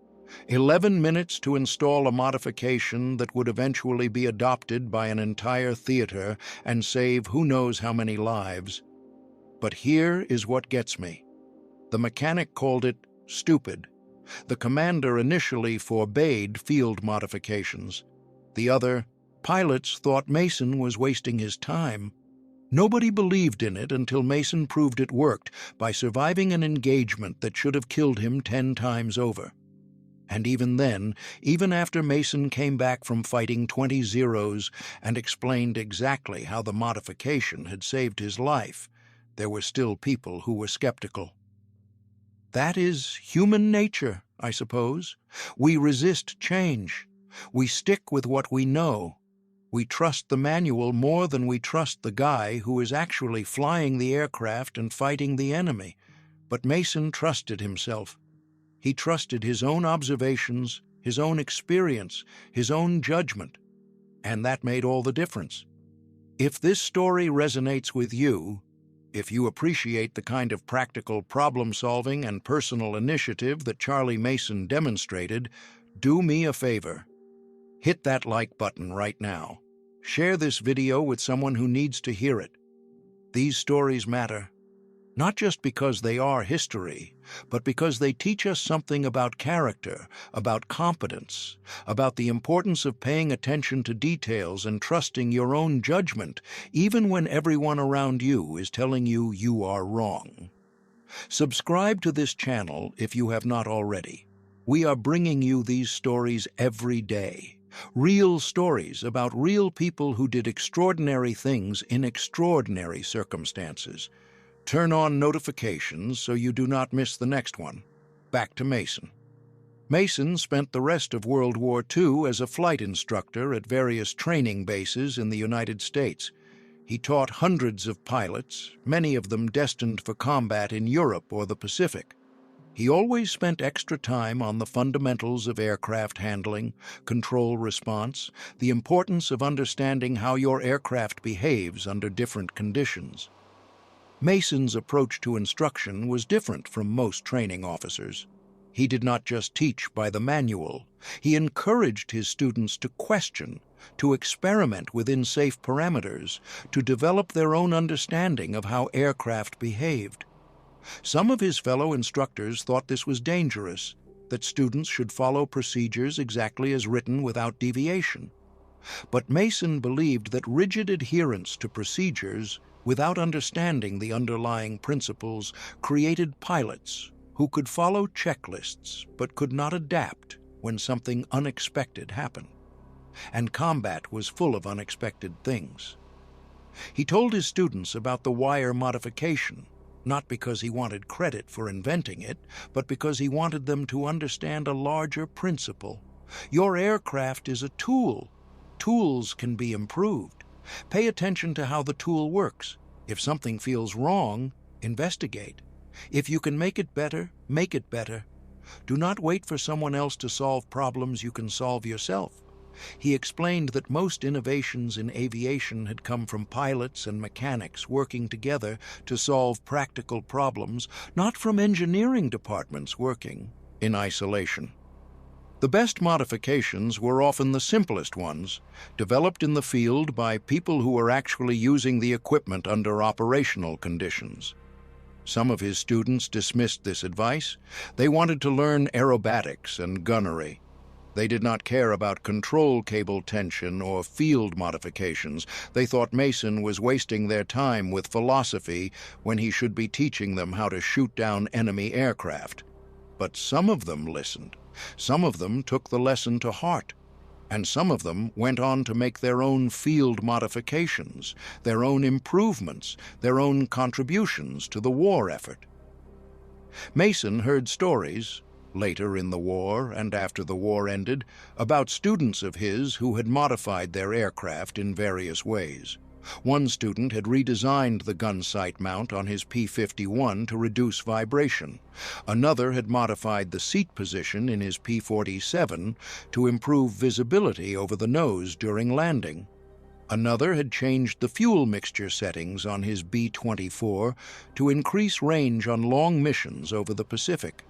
11 minutes to install a modification that would eventually be adopted by an entire theater and save who knows how many lives. But here is what gets me. The mechanic called it stupid. The commander initially forbade field modifications. The other pilots thought Mason was wasting his time. Nobody believed in it until Mason proved it worked by surviving an engagement that should have killed him 10 times over. And even then, even after Mason came back from fighting 20 Zeros and explained exactly how the modification had saved his life, there were still people who were skeptical. That is human nature, I suppose. We resist change. We stick with what we know. We trust the manual more than we trust the guy who is actually flying the aircraft and fighting the enemy. But Mason trusted himself. He trusted his own observations, his own experience, his own judgment. And that made all the difference. If this story resonates with you, if you appreciate the kind of practical problem-solving and personal initiative that Charlie Mason demonstrated, do me a favor. Hit that like button right now. Share this video with someone who needs to hear it. These stories matter. not just because they are history, but because they teach us something about character, about competence, about the importance of paying attention to details and trusting your own judgment, even when everyone around you is telling you you are wrong. Subscribe to this channel if you have not already. We are bringing you these stories every day. Real stories about real people who did extraordinary things in extraordinary circumstances. Turn on notifications so you do not miss the next one. Back to Mason. Mason spent the rest of World War II as a flight instructor at various training bases in the United States. He taught hundreds of pilots, many of them destined for combat in Europe or the Pacific. He always spent extra time on the fundamentals of aircraft handling, control response, the importance of understanding how your aircraft behaves under different conditions. Mason's approach to instruction was different from most training officers. He did not just teach by the manual. He encouraged his students to question, to experiment within safe parameters, to develop their own understanding of how aircraft behaved. Some of his fellow instructors thought this was dangerous, that students should follow procedures exactly as written without deviation. But Mason believed that rigid adherence to procedures, without understanding the underlying principles, created pilots who could follow checklists but could not adapt when something unexpected happened. And combat was full of unexpected things. He told his students about the wire modification, not because he wanted credit for inventing it, but because he wanted them to understand a larger principle. Your aircraft is a tool. Tools can be improved. Pay attention to how the tool works. If something feels wrong, investigate. If you can make it better, make it better. Do not wait for someone else to solve problems you can solve yourself. He explained that most innovations in aviation had come from pilots and mechanics working together to solve practical problems, not from engineering departments working in isolation. The best modifications were often the simplest ones, developed in the field by people who were actually using the equipment under operational conditions. Some of his students dismissed this advice. They wanted to learn aerobatics and gunnery. They did not care about control cable tension or field modifications. They thought Mason was wasting their time with philosophy when he should be teaching them how to shoot down enemy aircraft. But some of them listened. Some of them took the lesson to heart. And some of them went on to make their own field modifications, their own improvements, their own contributions to the war effort. Mason heard stories, later in the war and after the war ended, about students of his who had modified their aircraft in various ways. One student had redesigned the gun sight mount on his P-51 to reduce vibration. Another had modified the seat position in his P-47 to improve visibility over the nose during landing. Another had changed the fuel mixture settings on his B-24 to increase range on long missions over the Pacific.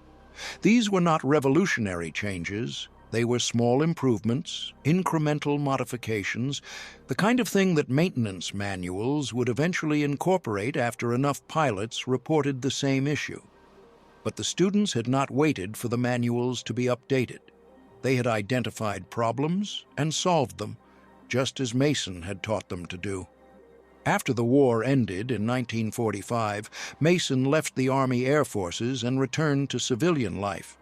These were not revolutionary changes. They were small improvements, incremental modifications, the kind of thing that maintenance manuals would eventually incorporate after enough pilots reported the same issue. But the students had not waited for the manuals to be updated. They had identified problems and solved them, just as Mason had taught them to do. After the war ended in 1945, Mason left the Army Air Forces and returned to civilian life.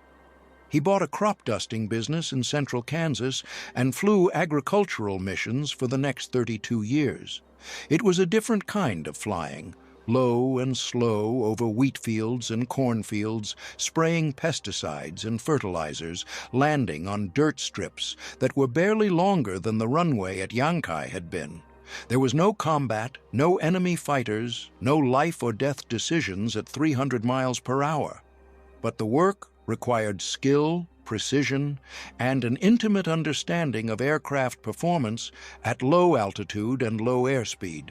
He bought a crop dusting business in central Kansas and flew agricultural missions for the next 32 years. It was a different kind of flying, low and slow over wheat fields and cornfields, spraying pesticides and fertilizers, landing on dirt strips that were barely longer than the runway at Yankai had been. There was no combat, no enemy fighters, no life or death decisions at 300 miles per hour. But the work required skill, precision, and an intimate understanding of aircraft performance at low altitude and low airspeed.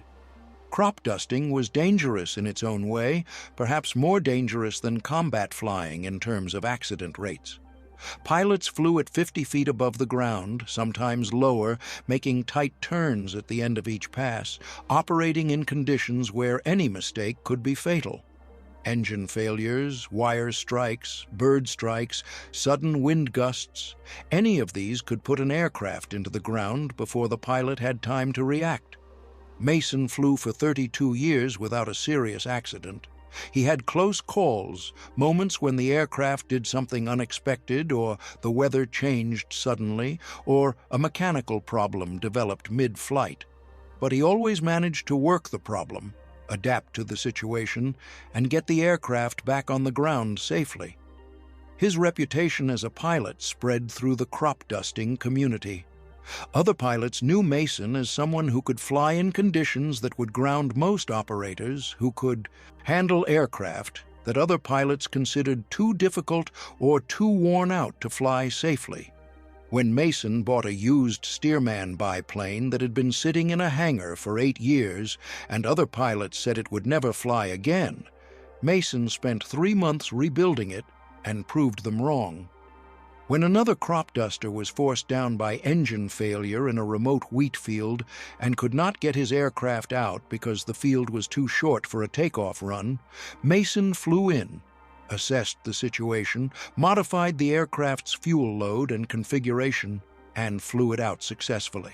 Crop dusting was dangerous in its own way, perhaps more dangerous than combat flying in terms of accident rates. Pilots flew at 50 feet above the ground, sometimes lower, making tight turns at the end of each pass, operating in conditions where any mistake could be fatal. Engine failures, wire strikes, bird strikes, sudden wind gusts, any of these could put an aircraft into the ground before the pilot had time to react. Mason flew for 32 years without a serious accident. He had close calls, moments when the aircraft did something unexpected, or the weather changed suddenly, or a mechanical problem developed mid-flight. But he always managed to work the problem, adapt to the situation, and get the aircraft back on the ground safely. His reputation as a pilot spread through the crop dusting community. Other pilots knew Mason as someone who could fly in conditions that would ground most operators, who could handle aircraft that other pilots considered too difficult or too worn out to fly safely. When Mason bought a used Stearman biplane that had been sitting in a hangar for 8 years and other pilots said it would never fly again, Mason spent 3 months rebuilding it and proved them wrong. When another crop duster was forced down by engine failure in a remote wheat field and could not get his aircraft out because the field was too short for a takeoff run, Mason flew in, assessed the situation, modified the aircraft's fuel load and configuration, and flew it out successfully.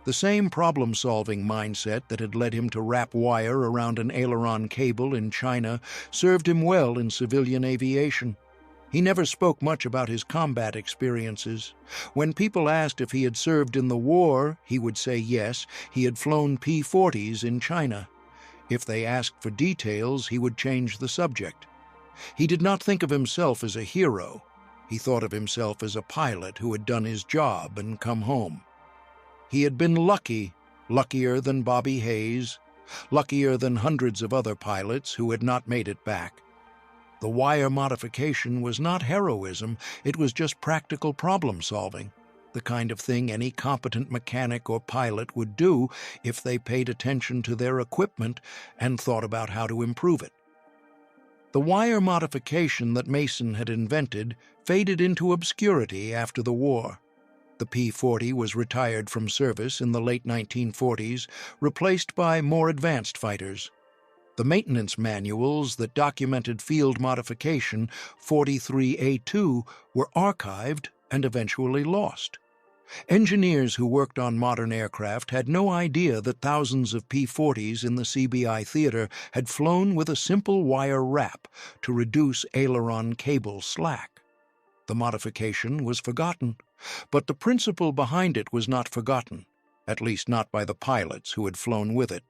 The same problem-solving mindset that had led him to wrap wire around an aileron cable in China served him well in civilian aviation. He never spoke much about his combat experiences. When people asked if he had served in the war, he would say yes, he had flown P-40s in China. If they asked for details, he would change the subject. He did not think of himself as a hero. He thought of himself as a pilot who had done his job and come home. He had been lucky, luckier than Bobby Hayes, luckier than hundreds of other pilots who had not made it back. The wire modification was not heroism, it was just practical problem-solving, the kind of thing any competent mechanic or pilot would do if they paid attention to their equipment and thought about how to improve it. The wire modification that Mason had invented faded into obscurity after the war. The P-40 was retired from service in the late 1940s, replaced by more advanced fighters. The maintenance manuals that documented field modification, 43A2, were archived and eventually lost. Engineers who worked on modern aircraft had no idea that thousands of P-40s in the CBI theater had flown with a simple wire wrap to reduce aileron cable slack. The modification was forgotten, but the principle behind it was not forgotten, at least not by the pilots who had flown with it.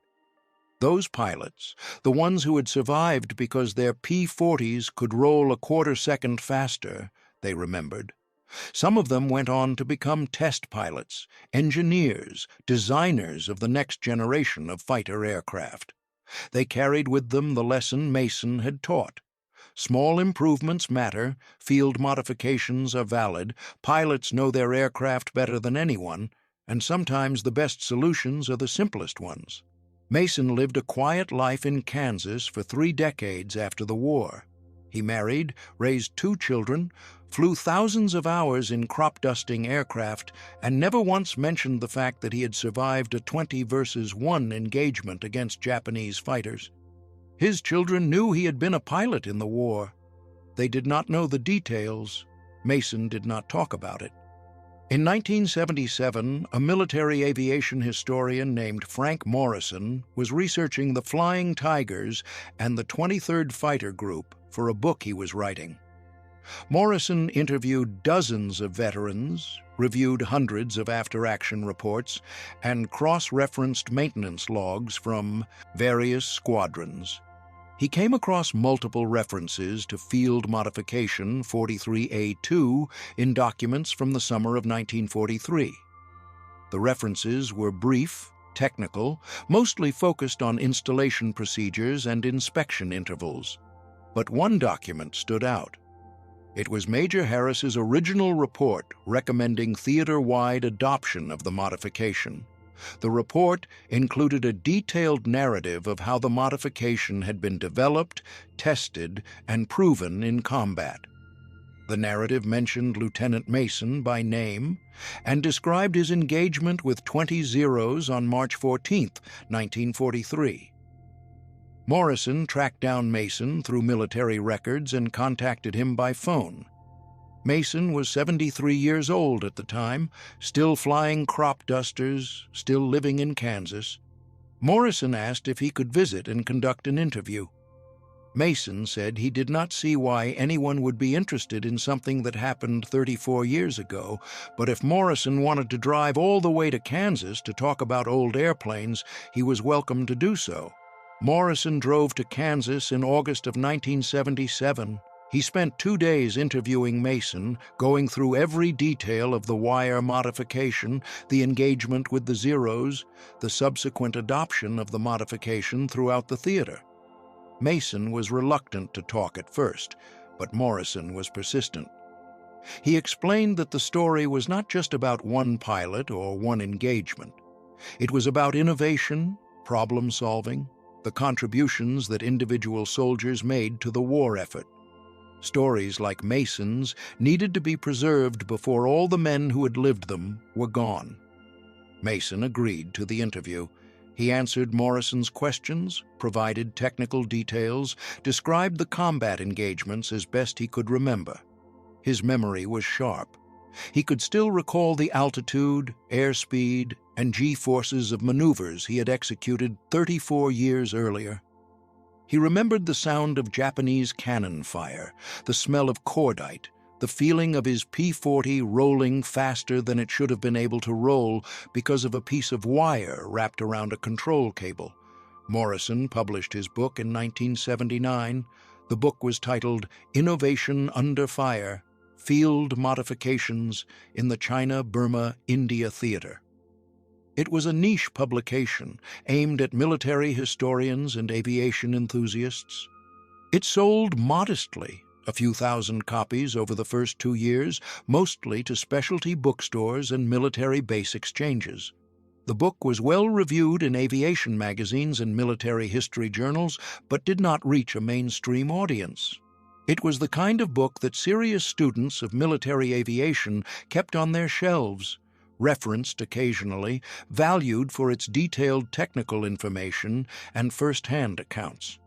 Those pilots, the ones who had survived because their P-40s could roll a quarter-second faster, they remembered. Some of them went on to become test pilots, engineers, designers of the next generation of fighter aircraft. They carried with them the lesson Mason had taught. Small improvements matter, field modifications are valid, pilots know their aircraft better than anyone, and sometimes the best solutions are the simplest ones. Mason lived a quiet life in Kansas for 3 decades after the war. He married, raised 2 children, flew thousands of hours in crop-dusting aircraft, and never once mentioned the fact that he had survived a 20-versus-1 engagement against Japanese fighters. His children knew he had been a pilot in the war. They did not know the details. Mason did not talk about it. In 1977, a military aviation historian named Frank Morrison was researching the Flying Tigers and the 23rd Fighter Group for a book he was writing. Morrison interviewed dozens of veterans, reviewed hundreds of after-action reports, and cross-referenced maintenance logs from various squadrons. He came across multiple references to field modification 43A2 in documents from the summer of 1943. The references were brief, technical, mostly focused on installation procedures and inspection intervals. But one document stood out. It was Major Harris's original report recommending theater-wide adoption of the modification. The report included a detailed narrative of how the modification had been developed, tested, and proven in combat. The narrative mentioned Lieutenant Mason by name and described his engagement with 20 Zeros on March 14, 1943. Morrison tracked down Mason through military records and contacted him by phone. Mason was 73 years old at the time, still flying crop dusters, still living in Kansas. Morrison asked if he could visit and conduct an interview. Mason said he did not see why anyone would be interested in something that happened 34 years ago, but if Morrison wanted to drive all the way to Kansas to talk about old airplanes, he was welcome to do so. Morrison drove to Kansas in August of 1977. He spent 2 days interviewing Mason, going through every detail of the wire modification, the engagement with the Zeros, the subsequent adoption of the modification throughout the theater. Mason was reluctant to talk at first, but Morrison was persistent. He explained that the story was not just about one pilot or one engagement. It was about innovation, problem-solving, the contributions that individual soldiers made to the war effort. Stories like Mason's needed to be preserved before all the men who had lived them were gone. Mason agreed to the interview. He answered Morrison's questions, provided technical details, described the combat engagements as best he could remember. His memory was sharp. He could still recall the altitude, airspeed, and G-forces of maneuvers he had executed 34 years earlier. He remembered the sound of Japanese cannon fire, the smell of cordite, the feeling of his P-40 rolling faster than it should have been able to roll because of a piece of wire wrapped around a control cable. Morrison published his book in 1979. The book was titled Innovation Under Fire: Field Modifications in the China-Burma-India Theater. It was a niche publication aimed at military historians and aviation enthusiasts. It sold modestly, a few thousand copies over the first 2 years, mostly to specialty bookstores and military base exchanges. The book was well reviewed in aviation magazines and military history journals, but did not reach a mainstream audience. It was the kind of book that serious students of military aviation kept on their shelves, referenced occasionally, valued for its detailed technical information and first-hand accounts.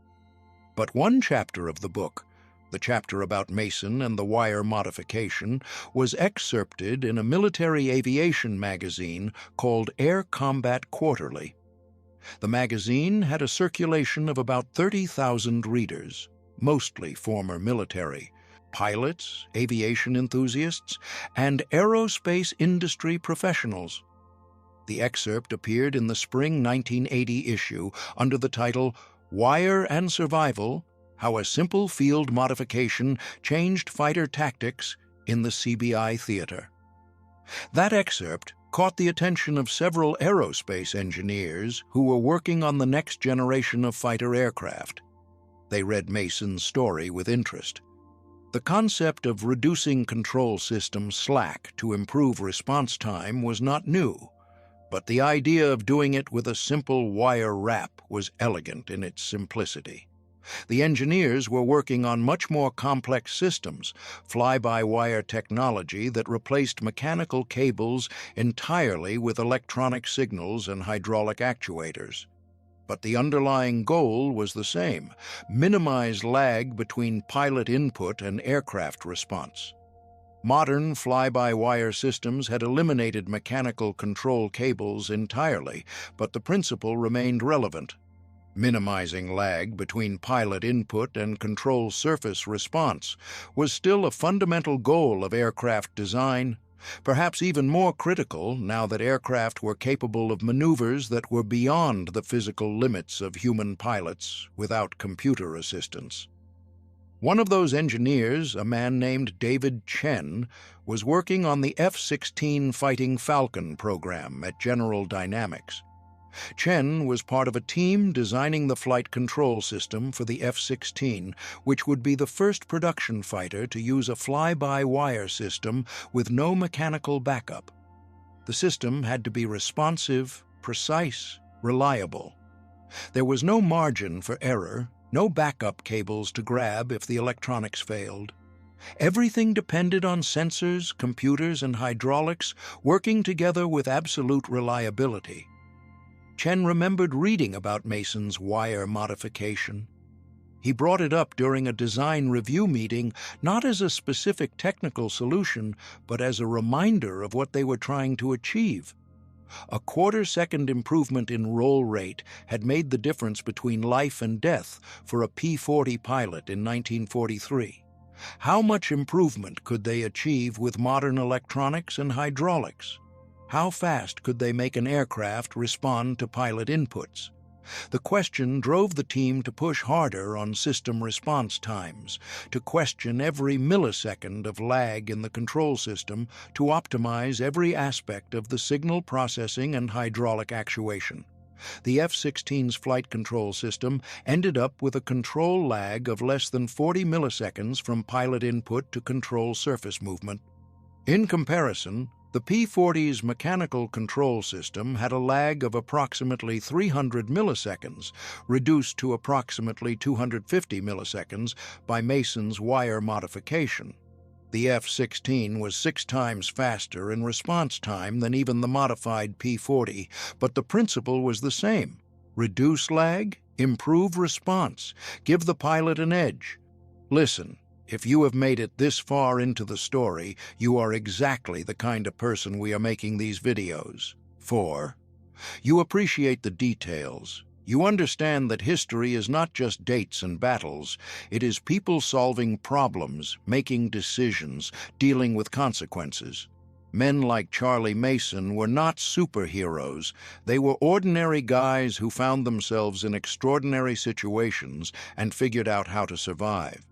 But one chapter of the book, the chapter about Mason and the wire modification, was excerpted in a military aviation magazine called Air Combat Quarterly. The magazine had a circulation of about 30,000 readers, mostly former military, pilots, aviation enthusiasts, and aerospace industry professionals. The excerpt appeared in the spring 1980 issue under the title Wire and Survival: How a Simple Field Modification Changed Fighter Tactics in the CBI Theater. That excerpt caught the attention of several aerospace engineers who were working on the next generation of fighter aircraft. They read Mason's story with interest. The concept of reducing control system slack to improve response time was not new, but the idea of doing it with a simple wire wrap was elegant in its simplicity. The engineers were working on much more complex systems, fly-by-wire technology that replaced mechanical cables entirely with electronic signals and hydraulic actuators. But the underlying goal was the same: minimize lag between pilot input and aircraft response. Modern fly-by-wire systems had eliminated mechanical control cables entirely, but the principle remained relevant. Minimizing lag between pilot input and control surface response was still a fundamental goal of aircraft design, perhaps even more critical now that aircraft were capable of maneuvers that were beyond the physical limits of human pilots without computer assistance. One of those engineers, a man named David Chen, was working on the F-16 Fighting Falcon program at General Dynamics. Chen was part of a team designing the flight control system for the F-16, which would be the first production fighter to use a fly-by-wire system with no mechanical backup. The system had to be responsive, precise, reliable. There was no margin for error, no backup cables to grab if the electronics failed. Everything depended on sensors, computers, and hydraulics working together with absolute reliability. Chen remembered reading about Mason's wire modification. He brought it up during a design review meeting, not as a specific technical solution, but as a reminder of what they were trying to achieve. A quarter-second improvement in roll rate had made the difference between life and death for a P-40 pilot in 1943. How much improvement could they achieve with modern electronics and hydraulics? How fast could they make an aircraft respond to pilot inputs? The question drove the team to push harder on system response times, to question every millisecond of lag in the control system, to optimize every aspect of the signal processing and hydraulic actuation. The F-16's flight control system ended up with a control lag of less than 40 milliseconds from pilot input to control surface movement. In comparison, the P-40's mechanical control system had a lag of approximately 300 milliseconds, reduced to approximately 250 milliseconds by Mason's wire modification. The F-16 was 6 times faster in response time than even the modified P-40, but the principle was the same. Reduce lag, improve response, give the pilot an edge. Listen. If you have made it this far into the story, you are exactly the kind of person we are making these videos for. You appreciate the details. You understand that history is not just dates and battles. It is people solving problems, making decisions, dealing with consequences. Men like Charlie Mason were not superheroes. They were ordinary guys who found themselves in extraordinary situations and figured out how to survive.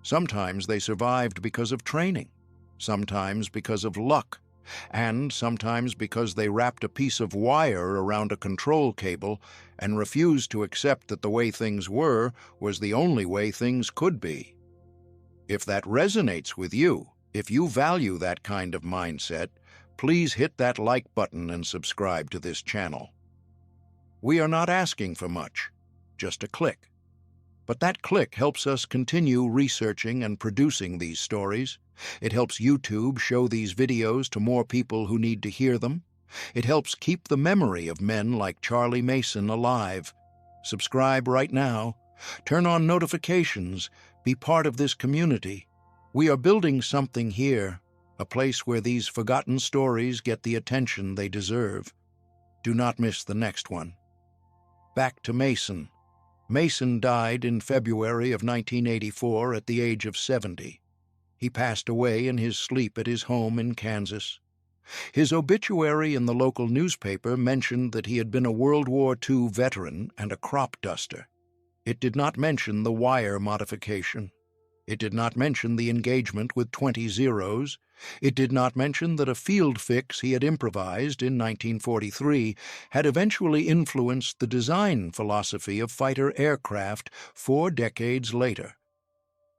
Sometimes they survived because of training, sometimes because of luck, and sometimes because they wrapped a piece of wire around a control cable and refused to accept that the way things were was the only way things could be. If that resonates with you, if you value that kind of mindset, please hit that like button and subscribe to this channel. We are not asking for much, just a click. But that click helps us continue researching and producing these stories. It helps YouTube show these videos to more people who need to hear them. It helps keep the memory of men like Charlie Mason alive. Subscribe right now. Turn on notifications. Be part of this community. We are building something here, a place where these forgotten stories get the attention they deserve. Do not miss the next one. Back to Mason. Mason died in February of 1984 at the age of 70. He passed away in his sleep at his home in Kansas. His obituary in the local newspaper mentioned that he had been a World War II veteran and a crop duster. It did not mention the wire modification. It did not mention the engagement with 20 Zeros. It did not mention that a field fix he had improvised in 1943 had eventually influenced the design philosophy of fighter aircraft 4 decades later.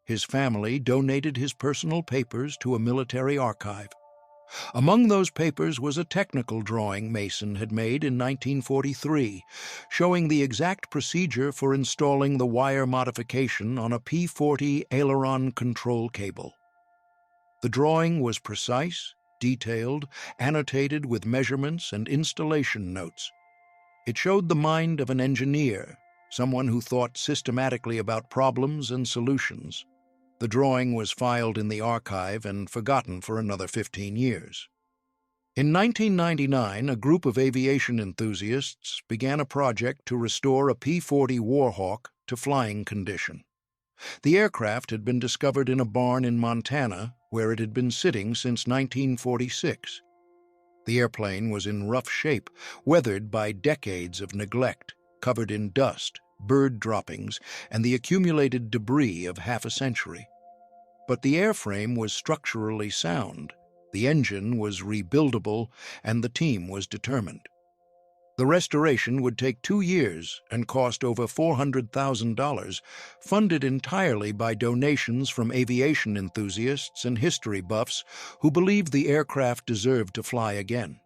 His family donated his personal papers to a military archive. Among those papers was a technical drawing Mason had made in 1943, showing the exact procedure for installing the wire modification on a P-40 aileron control cable. The drawing was precise, detailed, annotated with measurements and installation notes. It showed the mind of an engineer, someone who thought systematically about problems and solutions. The drawing was filed in the archive and forgotten for another 15 years. In 1999, a group of aviation enthusiasts began a project to restore a P-40 Warhawk to flying condition. The aircraft had been discovered in a barn in Montana, where it had been sitting since 1946. The airplane was in rough shape, weathered by decades of neglect, covered in dust, bird droppings, and the accumulated debris of half a century. But the airframe was structurally sound, the engine was rebuildable, and the team was determined. The restoration would take 2 years and cost over $400,000, funded entirely by donations from aviation enthusiasts and history buffs who believed the aircraft deserved to fly again.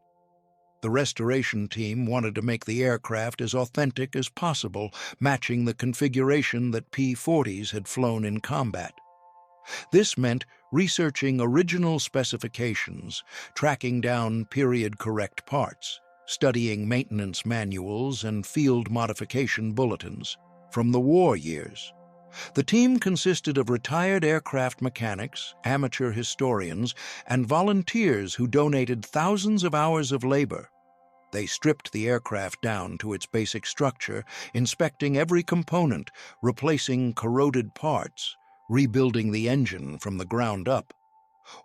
The restoration team wanted to make the aircraft as authentic as possible, matching the configuration that P-40s had flown in combat. This meant researching original specifications, tracking down period-correct parts, studying maintenance manuals and field modification bulletins from the war years. The team consisted of retired aircraft mechanics, amateur historians, and volunteers who donated thousands of hours of labor. They stripped the aircraft down to its basic structure, inspecting every component, replacing corroded parts, rebuilding the engine from the ground up.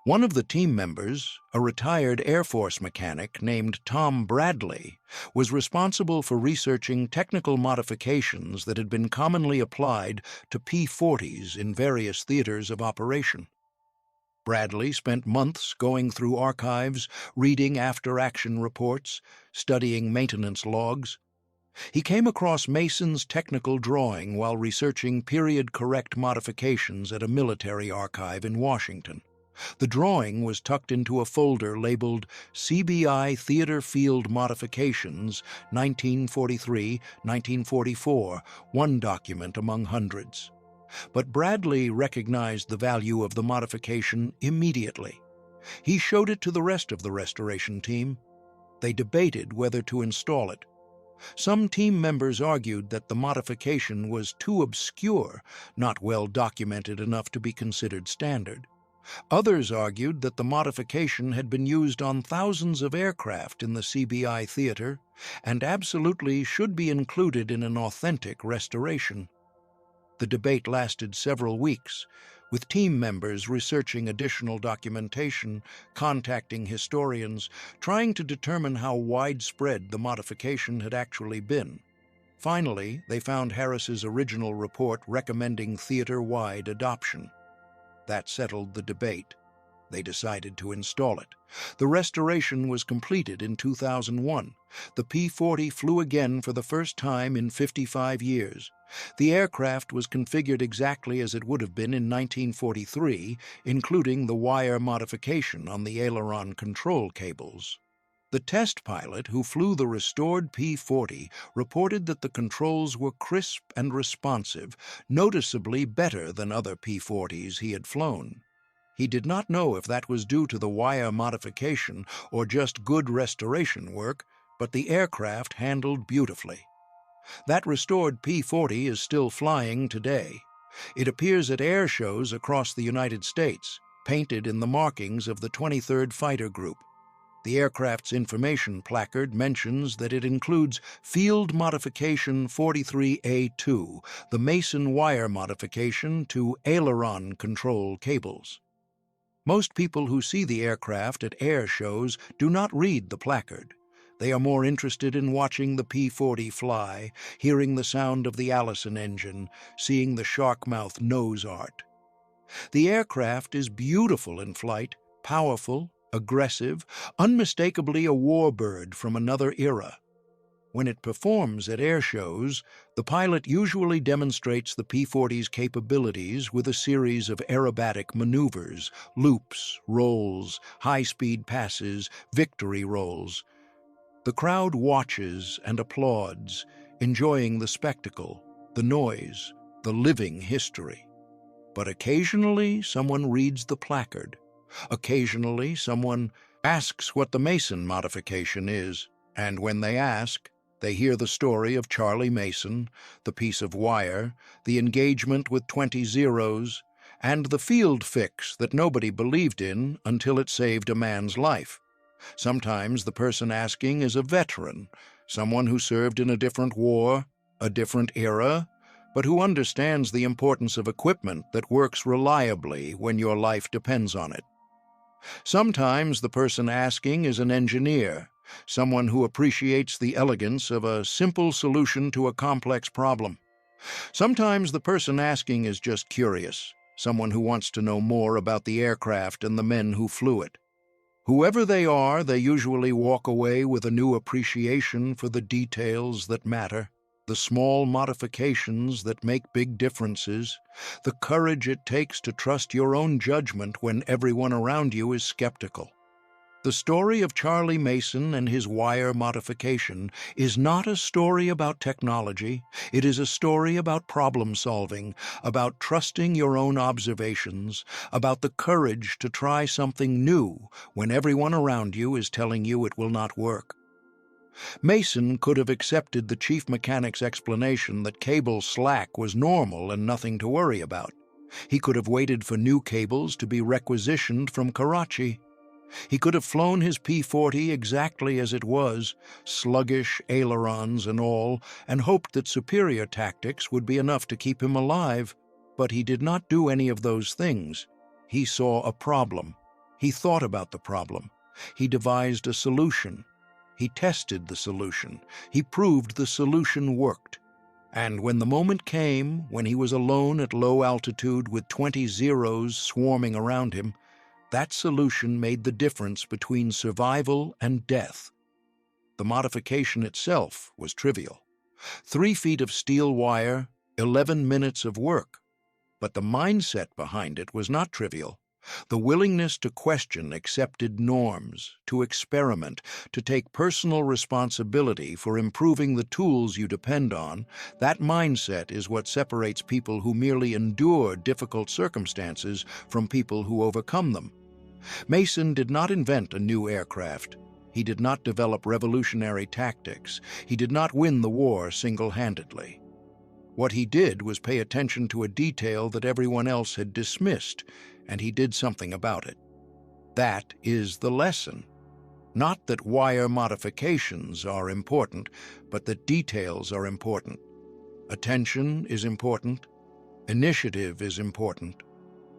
One of the team members, a retired Air Force mechanic named Tom Bradley, was responsible for researching technical modifications that had been commonly applied to P-40s in various theaters of operation. Bradley spent months going through archives, reading after-action reports, studying maintenance logs. He came across Mason's technical drawing while researching period-correct modifications at a military archive in Washington. The drawing was tucked into a folder labeled CBI Theater Field Modifications 1943-1944, one document among hundreds. But Bradley recognized the value of the modification immediately. He showed it to the rest of the restoration team. They debated whether to install it. Some team members argued that the modification was too obscure, not well documented enough to be considered standard. Others argued that the modification had been used on thousands of aircraft in the CBI theater and absolutely should be included in an authentic restoration. The debate lasted several weeks, with team members researching additional documentation, contacting historians, trying to determine how widespread the modification had actually been. Finally, they found Harris's original report recommending theater-wide adoption. That settled the debate. They decided to install it. The restoration was completed in 2001. The P-40 flew again for the first time in 55 years. The aircraft was configured exactly as it would have been in 1943, including the wire modification on the aileron control cables. The test pilot who flew the restored P-40 reported that the controls were crisp and responsive, noticeably better than other P-40s he had flown. He did not know if that was due to the wire modification or just good restoration work, but the aircraft handled beautifully. That restored P-40 is still flying today. It appears at air shows across the United States, painted in the markings of the 23rd Fighter Group. The aircraft's information placard mentions that it includes Field Modification 43A2, the Mason wire modification to aileron control cables. Most people who see the aircraft at air shows do not read the placard. They are more interested in watching the P-40 fly, hearing the sound of the Allison engine, seeing the shark-mouth nose art. The aircraft is beautiful in flight, powerful, aggressive, unmistakably a warbird from another era. When it performs at air shows, the pilot usually demonstrates the P-40's capabilities with a series of aerobatic maneuvers, loops, rolls, high-speed passes, victory rolls. The crowd watches and applauds, enjoying the spectacle, the noise, the living history. But occasionally someone reads the placard. Occasionally someone asks what the Mason modification is, and when they ask, they hear the story of Charlie Mason, the piece of wire, the engagement with 20 Zeros, and the field fix that nobody believed in until it saved a man's life. Sometimes the person asking is a veteran, someone who served in a different war, a different era, but who understands the importance of equipment that works reliably when your life depends on it. Sometimes the person asking is an engineer, someone who appreciates the elegance of a simple solution to a complex problem. Sometimes the person asking is just curious, someone who wants to know more about the aircraft and the men who flew it. Whoever they are, they usually walk away with a new appreciation for the details that matter, the small modifications that make big differences, the courage it takes to trust your own judgment when everyone around you is skeptical. The story of Charlie Mason and his wire modification is not a story about technology. It is a story about problem solving, about trusting your own observations, about the courage to try something new when everyone around you is telling you it will not work. Mason could have accepted the chief mechanic's explanation that cable slack was normal and nothing to worry about. He could have waited for new cables to be requisitioned from Karachi. He could have flown his P-40 exactly as it was, sluggish ailerons and all, and hoped that superior tactics would be enough to keep him alive. But he did not do any of those things. He saw a problem. He thought about the problem. He devised a solution. He tested the solution. He proved the solution worked. And when the moment came, when he was alone at low altitude with 20 Zeros swarming around him, that solution made the difference between survival and death. The modification itself was trivial. 3 feet of steel wire, 11 minutes of work. But the mindset behind it was not trivial. The willingness to question accepted norms, to experiment, to take personal responsibility for improving the tools you depend on, that mindset is what separates people who merely endure difficult circumstances from people who overcome them. Mason did not invent a new aircraft. He did not develop revolutionary tactics. He did not win the war single-handedly. What he did was pay attention to a detail that everyone else had dismissed, and he did something about it. That is the lesson. Not that wire modifications are important, but that details are important. Attention is important. Initiative is important.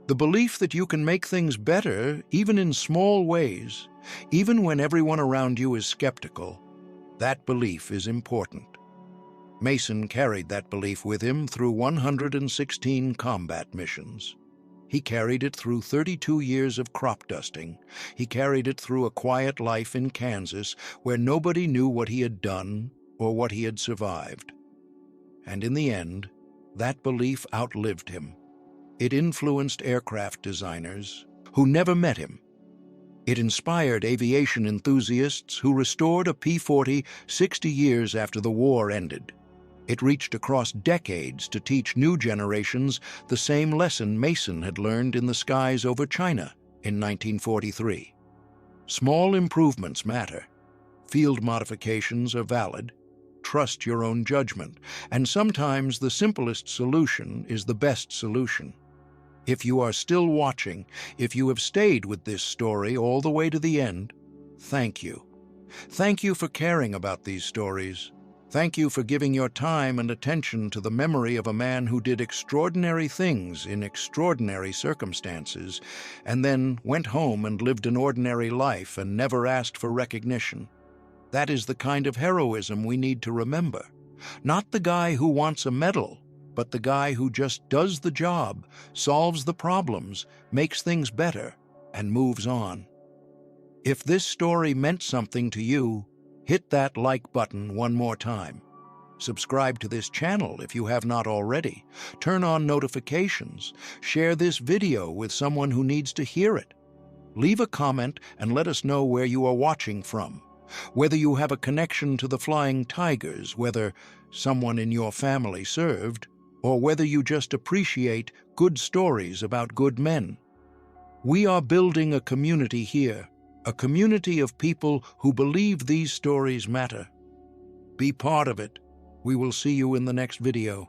The belief that you can make things better, even in small ways, even when everyone around you is skeptical, that belief is important. Mason carried that belief with him through 116 combat missions. He carried it through 32 years of crop dusting. He carried it through a quiet life in Kansas where nobody knew what he had done or what he had survived. And in the end, that belief outlived him. It influenced aircraft designers who never met him. It inspired aviation enthusiasts who restored a P-40 60 years after the war ended. It reached across decades to teach new generations the same lesson Mason had learned in the skies over China in 1943. Small improvements matter. Field modifications are valid. Trust your own judgment, and sometimes the simplest solution is the best solution. If you are still watching, if you have stayed with this story all the way to the end, thank you. Thank you for caring about these stories. Thank you for giving your time and attention to the memory of a man who did extraordinary things in extraordinary circumstances, and then went home and lived an ordinary life and never asked for recognition. That is the kind of heroism we need to remember. Not the guy who wants a medal, but the guy who just does the job, solves the problems, makes things better, and moves on. If this story meant something to you, hit that like button one more time. Subscribe to this channel if you have not already. Turn on notifications. Share this video with someone who needs to hear it. Leave a comment and let us know where you are watching from. Whether you have a connection to the Flying Tigers, whether someone in your family served, or whether you just appreciate good stories about good men. We are building a community here, a community of people who believe these stories matter. Be part of it. We will see you in the next video.